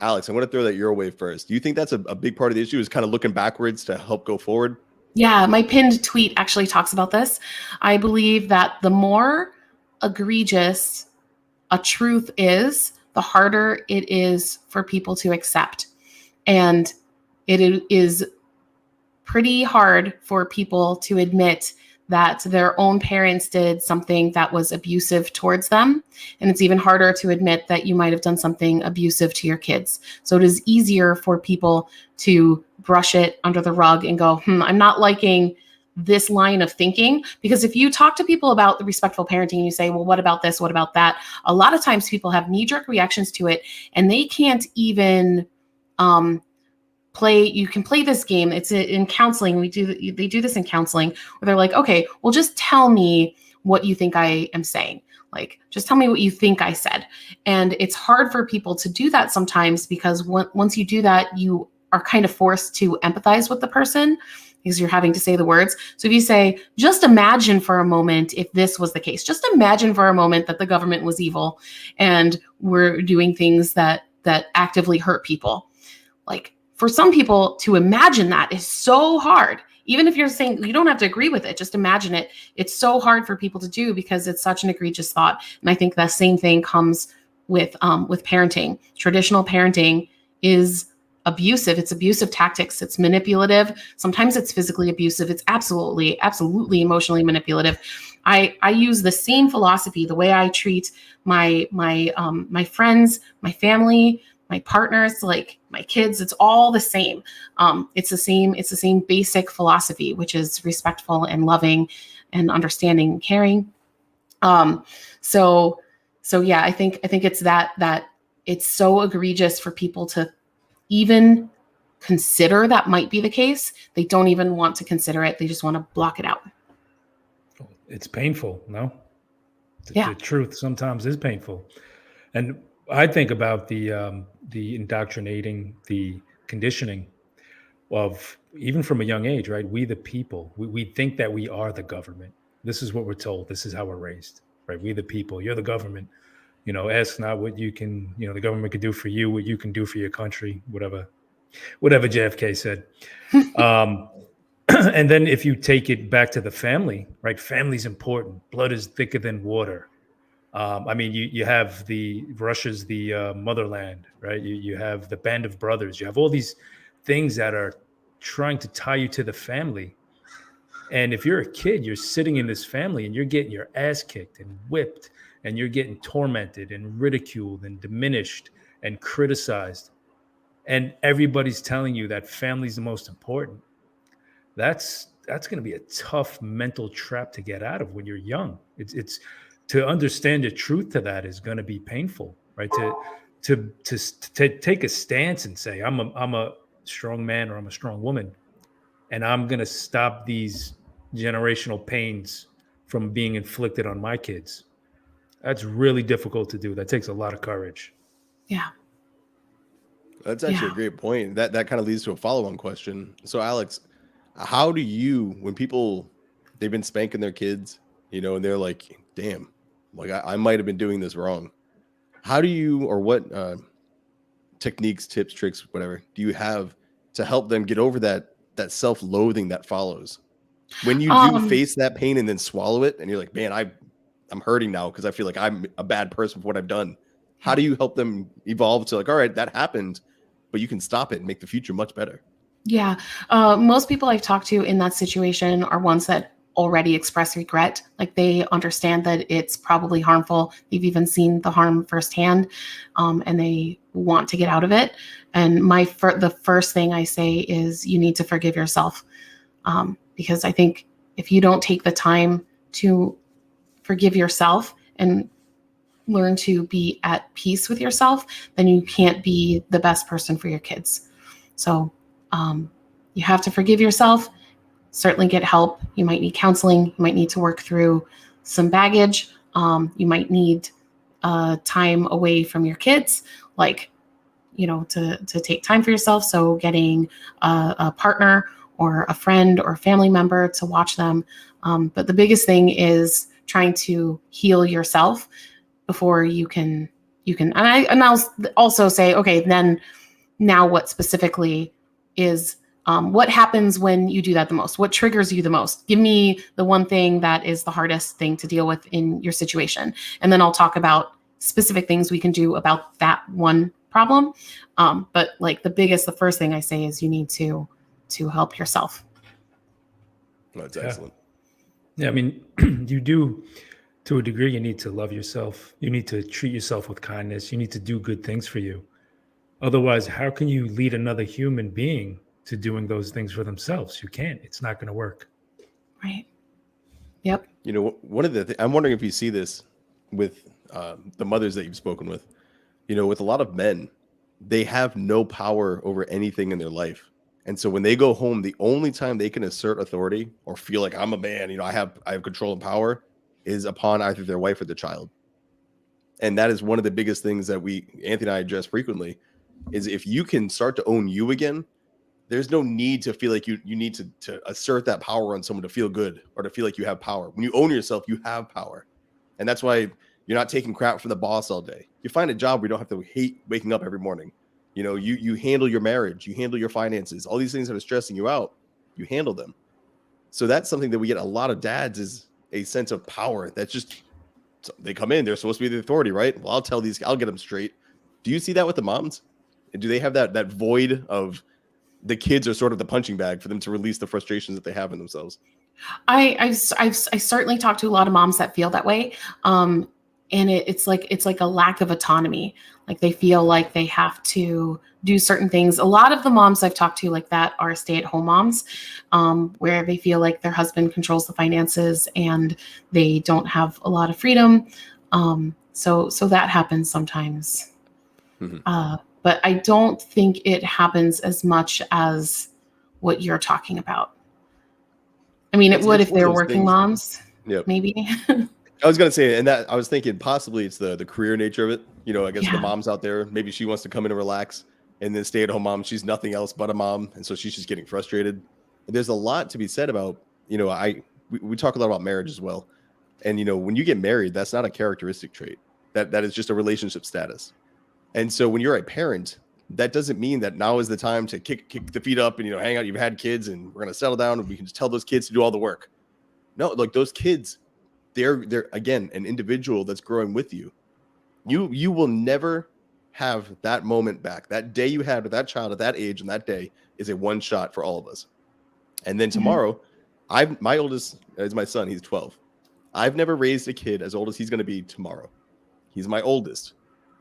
Alex, I'm going to throw that your way first. Do you think that's a big part of the issue, is kind of looking backwards to help go forward? Yeah, my pinned tweet actually talks about this. I believe that the more egregious a truth is, the harder it is for people to accept. And it is pretty hard for people to admit that their own parents did something that was abusive towards them. And it's even harder to admit that you might have done something abusive to your kids. So it is easier for people to brush it under the rug and go, I'm not liking this line of thinking. Because if you talk to people about the respectful parenting and you say, well, what about this? What about that? A lot of times people have knee-jerk reactions to it and they can't even you can play this game. It's in counseling. They do this in counseling where they're like, okay, well, just tell me what you think I am saying. Like, just tell me what you think I said. And it's hard for people to do that sometimes because once you do that, you are kind of forced to empathize with the person because you're having to say the words. So if you say, just imagine for a moment if this was the case, just imagine for a moment that the government was evil and we're doing things that actively hurt people. Like, for some people to imagine that is so hard. Even if you're saying you don't have to agree with it, just imagine it. It's so hard for people to do because it's such an egregious thought. And I think that same thing comes with parenting. Traditional parenting is abusive. It's abusive tactics. It's manipulative. Sometimes it's physically abusive. It's absolutely emotionally manipulative. I use the same philosophy, the way I treat my friends, my family, my partners, like my kids, it's all the same. It's the same basic philosophy, which is respectful and loving and understanding and caring. So yeah, I think it's that it's so egregious for people to even consider that might be the case. They don't even want to consider it. They just want to block it out. It's painful, no? The Yeah. truth sometimes is painful. And I think about the the indoctrinating, the conditioning of even from a young age, right? We the people, we think that we are the government. This is what we're told. This is how we're raised, right? We the people, you're the government. Ask not what you can, the government can do for you, what you can do for your country, whatever JFK said. And then if you take it back to the family, right? Family's important. Blood is thicker than water. I mean, you have Russia's the motherland, right? You have the Band of Brothers. You have all these things that are trying to tie you to the family. And if you're a kid, you're sitting in this family and you're getting your ass kicked and whipped and you're getting tormented and ridiculed and diminished and criticized. And everybody's telling you that family's the most important. That's going to be a tough mental trap to get out of when you're young. It's to understand the truth to that is going to be painful, right? To take a stance and say, I'm a strong man or I'm a strong woman, and I'm going to stop these generational pains from being inflicted on my kids. That's really difficult to do. That takes a lot of courage. Yeah. That's actually a great point. That kind of leads to a follow-on question. So Alex, how do you, when people, they've been spanking their kids, and they're like, damn, like I might have been doing this wrong. How do you, or what techniques, tips, tricks, whatever, do you have to help them get over that self-loathing that follows? When you do face that pain and then swallow it and you're like, man, I'm hurting now because I feel like I'm a bad person for what I've done. How do you help them evolve to like, all right, that happened, but you can stop it and make the future much better? Yeah. Most people I've talked to in that situation are ones that already express regret. Like they understand that it's probably harmful. They've even seen the harm firsthand, and they want to get out of it. And the first thing I say is you need to forgive yourself. Because I think if you don't take the time to forgive yourself and learn to be at peace with yourself, then you can't be the best person for your kids. So you have to forgive yourself, certainly get help. You might need counseling. You might need to work through some baggage. You might need time away from your kids, like, to take time for yourself. So getting a partner or a friend or a family member to watch them. But the biggest thing is trying to heal yourself before you can, and I'll also say, okay, then now what specifically is, what happens when you do that the most? What triggers you the most? Give me the one thing that is the hardest thing to deal with in your situation. And then I'll talk about specific things we can do about that one problem. But like the first thing I say is you need to help yourself. That's excellent. Yeah. I mean, you do, to a degree, you need to love yourself. You need to treat yourself with kindness. You need to do good things for you. Otherwise, how can you lead another human being to doing those things for themselves? You can't. It's not going to work. Right. Yep. One of the I'm wondering if you see this with the mothers that you've spoken with. With a lot of men, they have no power over anything in their life. And so when they go home, the only time they can assert authority or feel like I'm a man, I have control and power, is upon either their wife or the child. And that is one of the biggest things that Anthony and I address frequently, is if you can start to own you again, there's no need to feel like you need to assert that power on someone to feel good or to feel like you have power. When you own yourself, you have power. And that's why you're not taking crap from the boss all day. You find a job where you don't have to hate waking up every morning. You handle your marriage, you handle your finances, all these things that are stressing you out, you handle them. So that's something that we get a lot of dads, is a sense of power. That's just, they come in, they're supposed to be the authority, right? Well, I'll get them straight. Do you see that with the moms? Do they have that void of the kids are sort of the punching bag for them to release the frustrations that they have in themselves? I certainly talk to a lot of moms that feel that way. And it's like a lack of autonomy. Like they feel like they have to do certain things. A lot of the moms I've talked to like that are stay-at-home moms, where they feel like their husband controls the finances and they don't have a lot of freedom. So that happens sometimes. Mm-hmm. But I don't think it happens as much as what you're talking about. I mean, it would if they were working moms. Yep. Maybe. I was gonna say, and that I was thinking possibly it's the career nature of it. You know, I guess the Yeah. mom's out there, maybe she wants to come in and relax, and then stay at home mom, she's nothing else but a mom, and so she's just getting frustrated. And there's a lot to be said about, you know, we talk a lot about marriage as well. And you know, when you get married, that's not a characteristic trait. That is just a relationship status. And so when you're a parent, that doesn't mean that now is the time to kick the feet up and, you know, hang out. You've had kids and we're gonna settle down and we can just tell those kids to do all the work. No, like those kids, they're again an individual that's growing with you. You will never have that moment back. That day you had with that child at that age and that day is a one shot for all of us. And then tomorrow, my oldest is my son. He's 12. I've never raised a kid as old as he's going to be tomorrow. He's my oldest.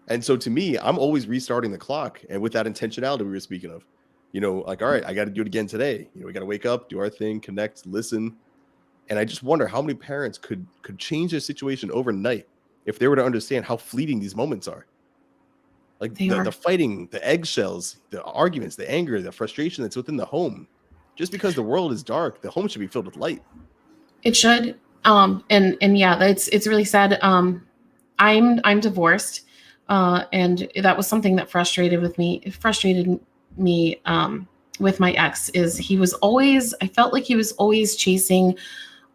And so to me, I'm always restarting the clock. And with that intentionality we were speaking of, you know, like, all right, I got to do it again today. You know, we got to wake up, do our thing, connect, listen. And I just wonder how many parents could change their situation overnight if they were to understand how fleeting these moments are. Like the fighting, the eggshells, the arguments, the anger, the frustration that's within the home. Just because the world is dark, the home should be filled with light. It should. And yeah, it's really sad. I'm divorced. And that was something that frustrated me with my ex is I felt like he was always chasing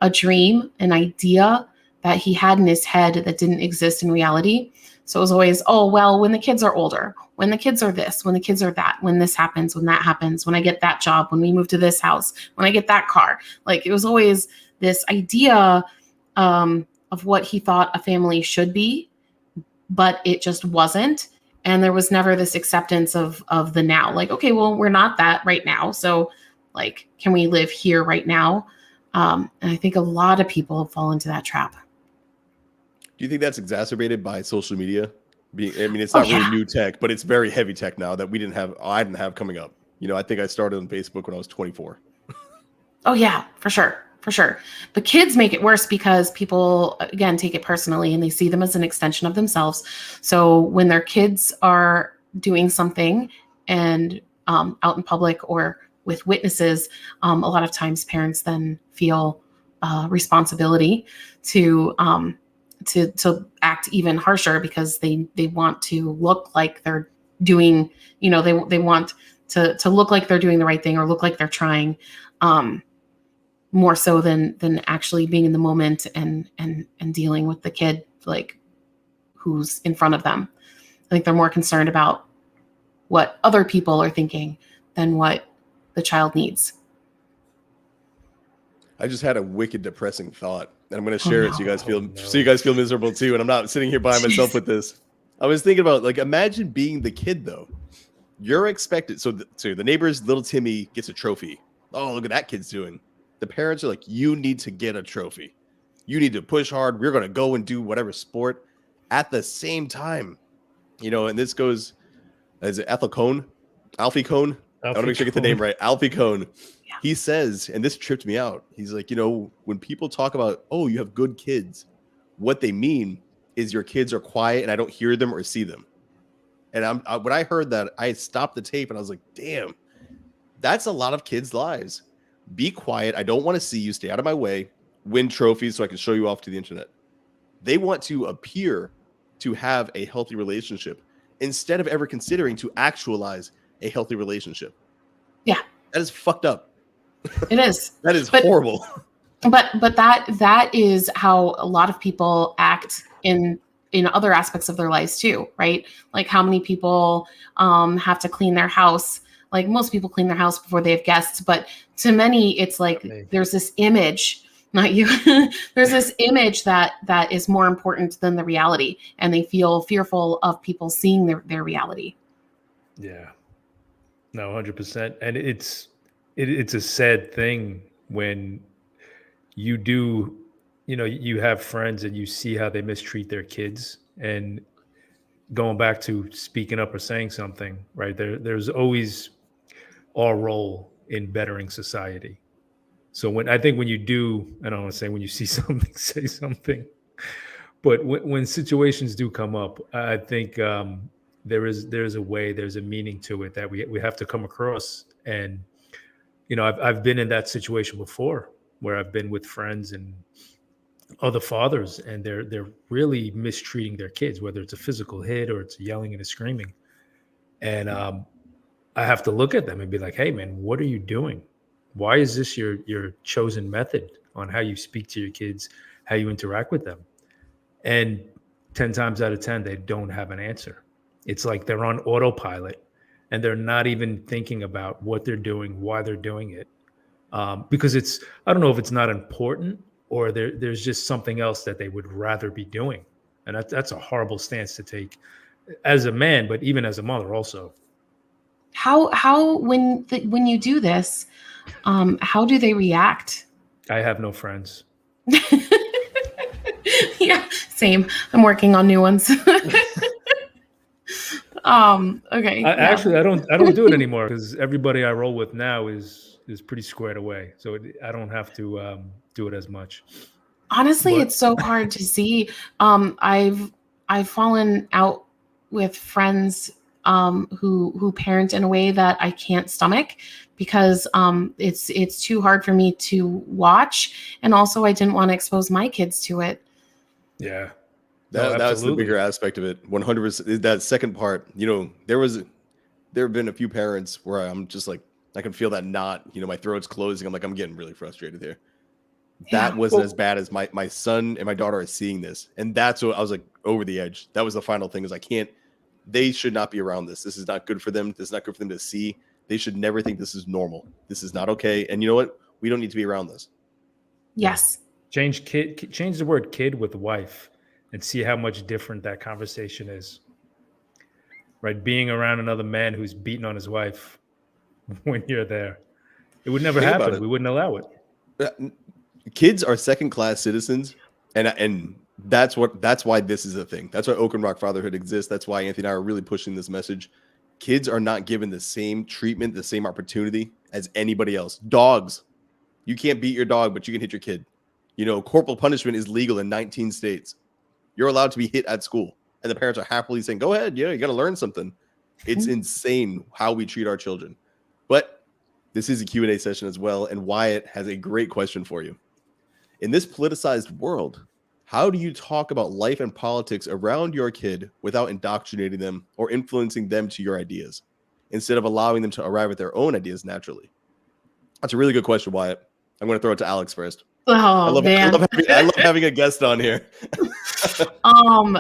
a dream, an idea that he had in his head that didn't exist in reality. So it was always, oh, well, when the kids are older, when the kids are this, when the kids are that, when this happens, when that happens, when I get that job, when we move to this house, when I get that car. Like it was always this idea of what he thought a family should be, but it just wasn't. And there was never this acceptance of the now. Like, okay, well, we're not that right now. So like, can we live here right now? And I think a lot of people fall into that trap. Do you think that's exacerbated by social media? It's not really new tech, but it's very heavy tech now that I didn't have coming up. You know, I think I started on Facebook when I was 24. Oh yeah, for sure. For sure. The kids make it worse because people, again, take it personally and they see them as an extension of themselves. So when their kids are doing something and out in public or with witnesses, a lot of times parents then feel responsibility to act even harsher because they want to look like they're doing, you know, they want to look like they're doing the right thing or look like they're trying. More so than actually being in the moment and dealing with the kid, like who's in front of them. I think they're more concerned about what other people are thinking than what the child needs. I just had a wicked depressing thought, and I'm going to share it so you guys feel miserable too. And I'm not sitting here by myself with this. I was thinking about, like, imagine being the kid though. You're expected. So the neighbor's little Timmy gets a trophy. Oh, look at that kid's doing. The parents are like, you need to get a trophy. You need to push hard. We're going to go and do whatever sport. At the same time, you know, and this goes, is it Alfie Cohn? I want to make sure I get the name right. Alfie Cohn. Yeah. He says, and this tripped me out. He's like, you know, when people talk about, oh, you have good kids, what they mean is your kids are quiet and I don't hear them or see them. And when I heard that, I stopped the tape and I was like, damn, that's a lot of kids' lives. Be quiet. I don't want to see you. Stay out of my way. Win trophies so I can show you off to the internet. They want to appear to have a healthy relationship instead of ever considering to actualize a healthy relationship. Yeah. That is fucked up. It is. That is horrible. But that is how a lot of people act in other aspects of their lives too, right? Like how many people have to clean their house. Like most people clean their house before they have guests, but to many, it's like there's this image, not you. There's this image that is more important than the reality, and they feel fearful of people seeing their reality. Yeah, no, 100%, and it's a sad thing when you do, you know, you have friends and you see how they mistreat their kids, and going back to speaking up or saying something, right? There's always our role in bettering society. So when you do, I don't want to say when you see something, say something, but when situations do come up, I think there's a way, there's a meaning to it that we have to come across. And, you know, I've been in that situation before where I've been with friends and other fathers, and they're really mistreating their kids, whether it's a physical hit or it's yelling and screaming. And I have to look at them and be like, "Hey, man, what are you doing? Why is this your chosen method on how you speak to your kids, how you interact with them?" And 10 times out of 10, they don't have an answer. It's like they're on autopilot, and they're not even thinking about what they're doing, why they're doing it, because it's, I don't know if it's not important, or there's just something else that they would rather be doing. And that's a horrible stance to take as a man, but even as a mother also. How when you do this, how do they react? I have no friends. Yeah, same. I'm working on new ones. Okay. Actually, I don't do it anymore because everybody I roll with now is pretty squared away, so I don't have to do it as much. Honestly, But it's so hard to see. I've fallen out with friends who parent in a way that I can't stomach because it's too hard for me to watch, and also I didn't want to expose my kids to it. yeah, That's the absolutely. bigger aspect of it. 100%. That second part, there have been a few parents where I'm just like, I can feel that knot, my throat's closing. I'm like, I'm getting really frustrated here. That Yeah. wasn't as bad as my son and my daughter are seeing this. And that's what I was like over the edge. That was the final thing, is they should not be around this. This is not good for them. This is not good for them to see. They should never think this is normal. This is not okay. And you know what? We don't need to be around this. Yes. Change the word kid with wife and see how much different that conversation is. Right? Being around another man who's beating on his wife when you're there. It would never Think about happen. it. We wouldn't allow it. Kids are second-class citizens, and that's why this is a thing. That's why Oak and Rock Fatherhood exists. That's why Anthony and I are really pushing this message. Kids are not given the same treatment, the same opportunity as anybody else. Dogs, you can't beat your dog, but you can hit your kid. Corporal punishment is legal in 19 states. You're allowed to be hit at school, and the parents are happily saying, "Go ahead, you got to learn something." It's insane how we treat our children. But this is a Q&A session as well, and Wyatt has a great question for you. In this politicized world, how do you talk about life and politics around your kid without indoctrinating them or influencing them to your ideas, instead of allowing them to arrive at their own ideas naturally? That's a really good question, Wyatt. I'm going to throw it to Alex first. Oh, man. I love having a guest on here.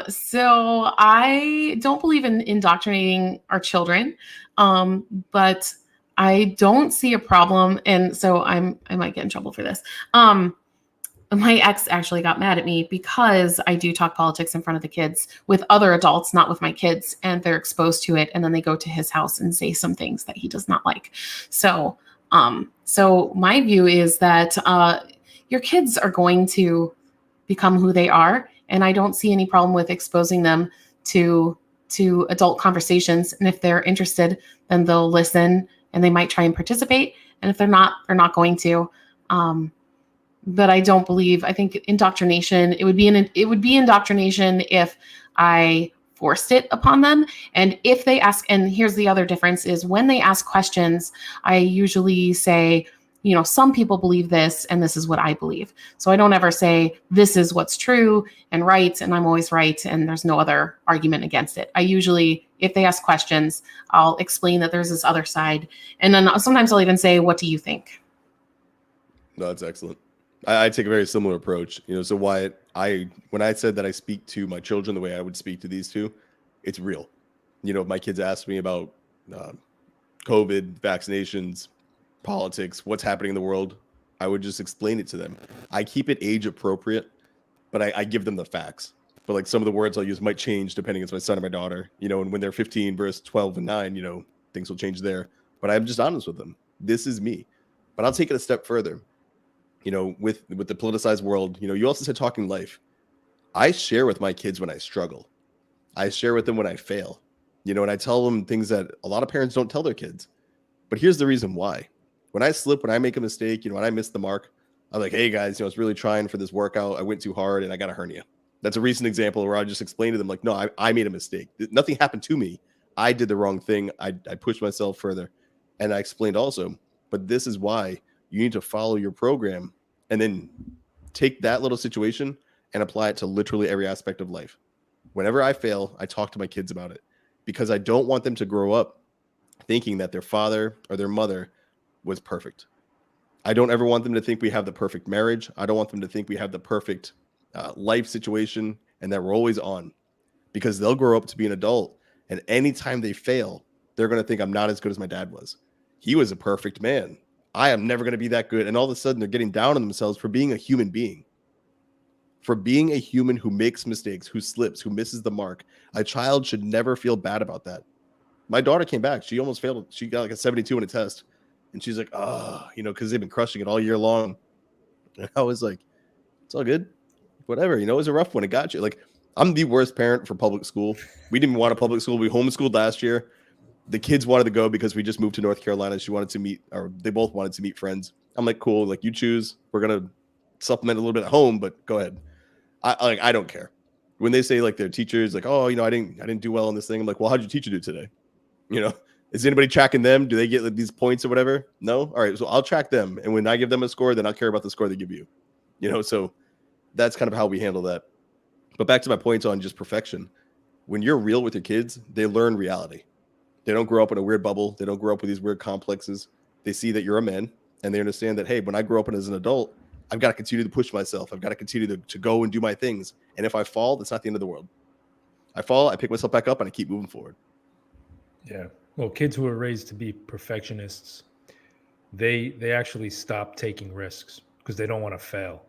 So I don't believe in indoctrinating our children, but I don't see a problem. And so I might get in trouble for this. My ex actually got mad at me because I do talk politics in front of the kids with other adults, not with my kids, and they're exposed to it. And then they go to his house and say some things that he does not like. So my view is that your kids are going to become who they are. And I don't see any problem with exposing them to adult conversations. And if they're interested, then they'll listen and they might try and participate. And if they're not going to. But I think indoctrination, it would be indoctrination if I forced it upon them. And if they ask, and here's the other difference, is when they ask questions, I usually say, some people believe this and this is what I believe. So I don't ever say this is what's true and right and I'm always right and there's no other argument against it. I usually, if they ask questions, I'll explain that there's this other side. And then sometimes I'll even say, what do you think? No, that's excellent. I take a very similar approach. So Wyatt, when I said that I speak to my children the way I would speak to these two, it's real. If my kids ask me about COVID, vaccinations, politics, what's happening in the world, I would just explain it to them. I keep it age appropriate, but I give them the facts. But like some of the words I'll use might change depending on it's my son or my daughter, and when they're 15 versus 12 and 9, things will change there. But I'm just honest with them. This is me. But I'll take it a step further. With the politicized world, you also said talking life. I share with my kids when I struggle. I share with them when I fail, and I tell them things that a lot of parents don't tell their kids. But here's the reason why. When I slip, when I make a mistake, when I miss the mark, I'm like, hey guys, I was really trying for this workout. I went too hard and I got a hernia. That's a recent example where I just explained to them, like, no, I made a mistake. Nothing happened to me. I did the wrong thing. I pushed myself further. And I explained also, but this is why you need to follow your program and then take that little situation and apply it to literally every aspect of life. Whenever I fail, I talk to my kids about it because I don't want them to grow up thinking that their father or their mother was perfect. I don't ever want them to think we have the perfect marriage. I don't want them to think we have the perfect life situation and that we're always on, because they'll grow up to be an adult. And anytime they fail, they're going to think I'm not as good as my dad was. He was a perfect man. I am never going to be that good. And all of a sudden they're getting down on themselves for being a human being. For being a human who makes mistakes, who slips, who misses the mark. A child should never feel bad about that. My daughter came back. She almost failed. She got like a 72 in a test. And she's like, oh, because they've been crushing it all year long. And I was like, it's all good. Whatever. It was a rough one. It got you. Like, I'm the worst parent for public school. We didn't want a public school. We homeschooled last year. The kids wanted to go because we just moved to North Carolina. She wanted to meet, or they both wanted to meet friends. I'm like, cool. Like, you choose. We're going to supplement a little bit at home, but go ahead. I don't care. When they say like their teachers, like, oh, I didn't do well on this thing. I'm like, well, how'd your teacher do today? Is anybody tracking them? Do they get like these points or whatever? No. All right. So I'll track them. And when I give them a score, then I'll care about the score they give you, so that's kind of how we handle that. But back to my points on just perfection. When you're real with your kids, they learn reality. They don't grow up in a weird bubble. They don't grow up with these weird complexes. They see that you're a man and they understand that, hey, when I grow up as an adult, I've got to continue to push myself. I've got to continue to go and do my things. And if I fall, that's not the end of the world. I fall, I pick myself back up, and I keep moving forward. Yeah. Well, kids who are raised to be perfectionists, they actually stop taking risks because they don't want to fail.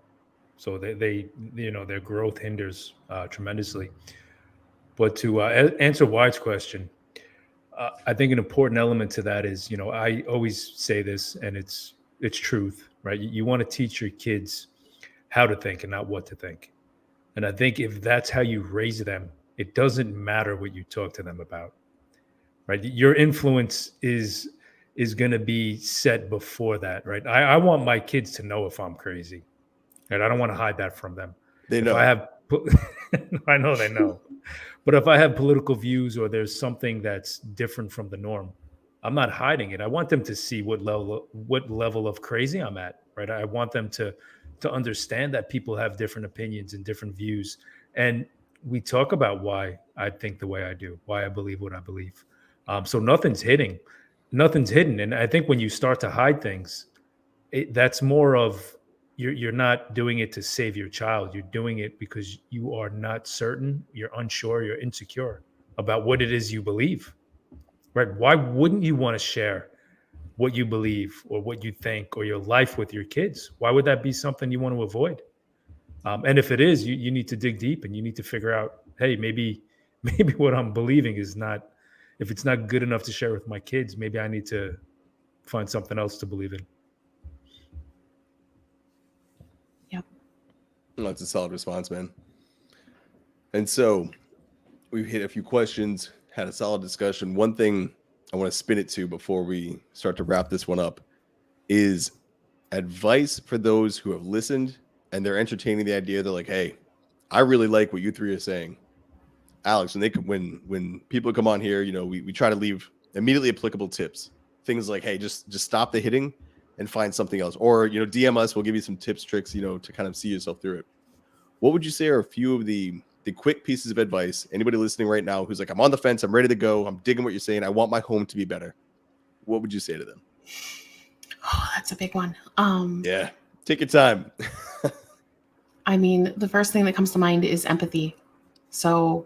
So they their growth hinders tremendously. But to answer Wyatt's question, I think an important element to that is, I always say this, and it's truth, right? You want to teach your kids how to think and not what to think. And I think if that's how you raise them, it doesn't matter what you talk to them about, right? Your influence is going to be set before that, right? I want my kids to know if I'm crazy, and I don't want to hide that from them. They know. I know they know. But if I have political views or there's something that's different from the norm, I'm not hiding it. I want them to see what level of crazy I'm at, right? I want them to understand that people have different opinions and different views. And we talk about why I think the way I do, why I believe what I believe. So nothing's hidden. And I think when you start to hide things, that's more of you're not doing it to save your child. You're doing it because you are not certain, you're unsure, you're insecure about what it is you believe, right? Why wouldn't you want to share what you believe or what you think or your life with your kids? Why would that be something you want to avoid? And if it is, you need to dig deep and you need to figure out, hey, maybe what I'm believing is not, if it's not good enough to share with my kids, maybe I need to find something else to believe in. That's a solid response, man. And so we've hit a few questions, had a solid discussion. One thing I want to spin it to before we start to wrap this one up is advice for those who have listened and they're entertaining the idea. They're like, hey, I really like what you three are saying. Alex, when people come on here, we try to leave immediately applicable tips. Things like, hey, just stop the hitting and find something else. Or, DM us, we'll give you some tips, tricks, to kind of see yourself through it. What would you say are a few of the quick pieces of advice? Anybody listening right now who's like, I'm on the fence, I'm ready to go, I'm digging what you're saying, I want my home to be better. What would you say to them? Oh, that's a big one. Yeah, take your time. I mean, the first thing that comes to mind is empathy. So,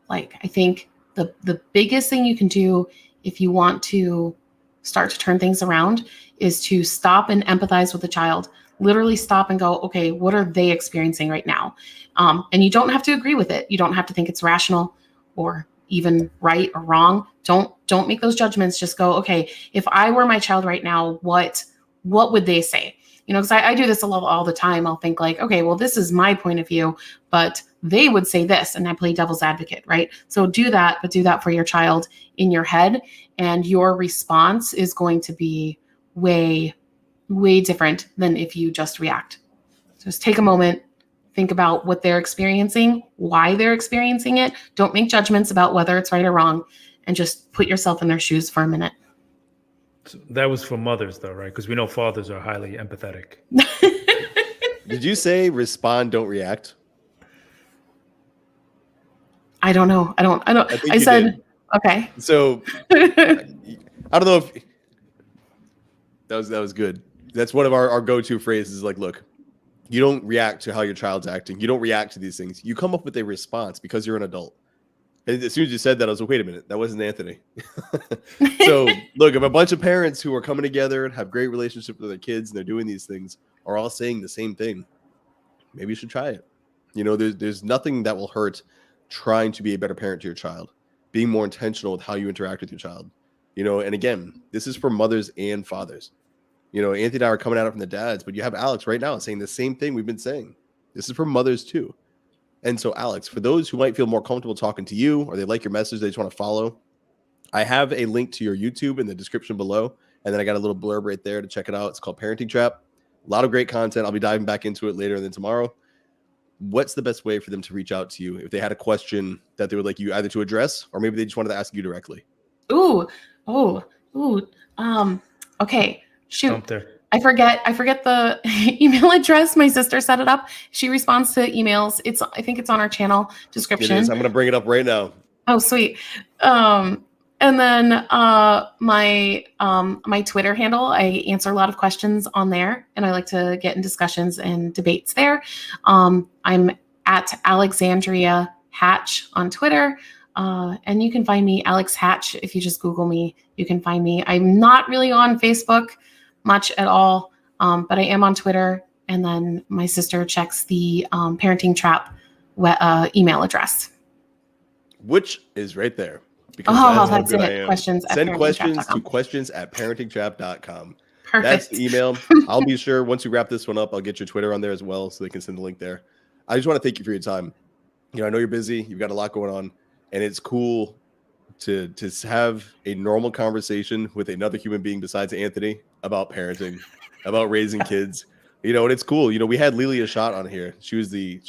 I think the biggest thing you can do if you want to start to turn things around is to stop and empathize with the child. Literally stop and go, okay, what are they experiencing right now? And you don't have to agree with it. You don't have to think it's rational or even right or wrong. Don't make those judgments. Just go, okay, if I were my child right now, what would they say? Because I do this all the time. I'll think like, okay, well, this is my point of view, but they would say this, and I play devil's advocate, right? So do that, but do that for your child in your head, and your response is going to be way, way different than if you just react. So just take a moment, think about what they're experiencing, why they're experiencing it. Don't make judgments about whether it's right or wrong, and just put yourself in their shoes for a minute. So that was for mothers, though, right? Because we know fathers are highly empathetic. Did you say respond, don't react? I don't know. I think I you said, did. okay. So I don't know if that was good. That's one of our go-to phrases. Like, look, you don't react to how your child's acting. You don't react to these things. You come up with a response because you're an adult. And as soon as you said that, I was like, wait a minute, that wasn't Anthony. So look, if a bunch of parents who are coming together and have great relationships with their kids and they're doing these things are all saying the same thing, maybe you should try it. You know, there's nothing that will hurt trying to be a better parent to your child, being more intentional with how you interact with your child. You know, and again, this is for mothers and fathers. You know, Anthony and I are coming at it from the dads, but you have Alex right now saying the same thing we've been saying. This is for mothers too. And so, Alex, for those who might feel more comfortable talking to you or they like your message, they just want to follow, I have a link to your YouTube in the description below. And then I got a little blurb right there to check it out. It's called Parenting Trap. A lot of great content. I'll be diving back into it later and then tomorrow. What's the best way for them to reach out to you if they had a question that they would like you either to address or maybe they just wanted to ask you directly? Ooh. Okay. Shoot. I forget the email address. My sister set it up. She responds to emails. I think it's on our channel description. It is. I'm going to bring it up right now. Oh, sweet. And then my Twitter handle, I answer a lot of questions on there, and I like to get in discussions and debates there. I'm at Alexandria Hatch on Twitter. And you can find me, Alex Hatch. If you just Google me, you can find me. I'm not really on Facebook much at all, but I am on Twitter. And then my sister checks the Parenting Trap email address, which is right there. Because that's it. Questions. Send questions to questions@parentingtrap.com. Perfect. That's the email. I'll be sure once we wrap this one up, I'll get your Twitter on there as well, so they can send the link there. I just want to thank you for your time. You know, I know you're busy. You've got a lot going on, and it's cool to have a normal conversation with another human being besides Anthony about parenting, about raising kids. You know, and it's cool. You know, we had Lilia Schott on here. She's big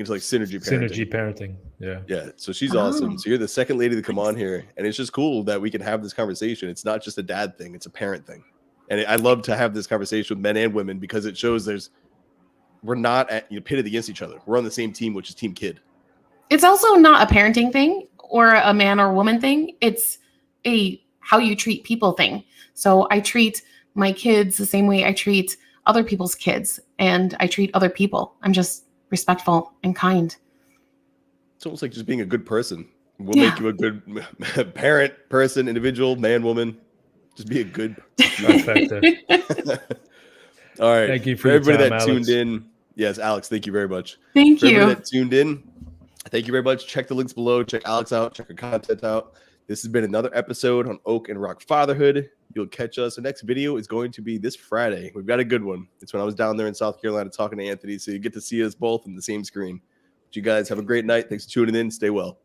into like synergy parenting. Yeah. So she's awesome. So you're the second lady to come on here, and it's just cool that we can have this conversation. It's not just a dad thing; it's a parent thing. And I love to have this conversation with men and women because it shows we're not pitted against each other. We're on the same team, which is Team Kid. It's also not a parenting thing or a man or woman thing. It's a how you treat people thing. So I treat my kids the same way I treat other people's kids, and I treat other people. I'm just respectful and kind. It's almost like just being a good person will make you a good parent, person, individual, man, woman. Just be a good. All right. Thank you for everybody time, that Alex. tuned in. Yes, Alex, thank you very much. Thank you. Everybody that tuned in, thank you very much. Check the links below. Check Alex out. Check her content out. This has been another episode on Oak and Rock Fatherhood. You'll catch us. The next video is going to be this Friday. We've got a good one. It's when I was down there in South Carolina talking to Anthony, so you get to see us both in the same screen. But you guys have a great night. Thanks for tuning in. Stay well.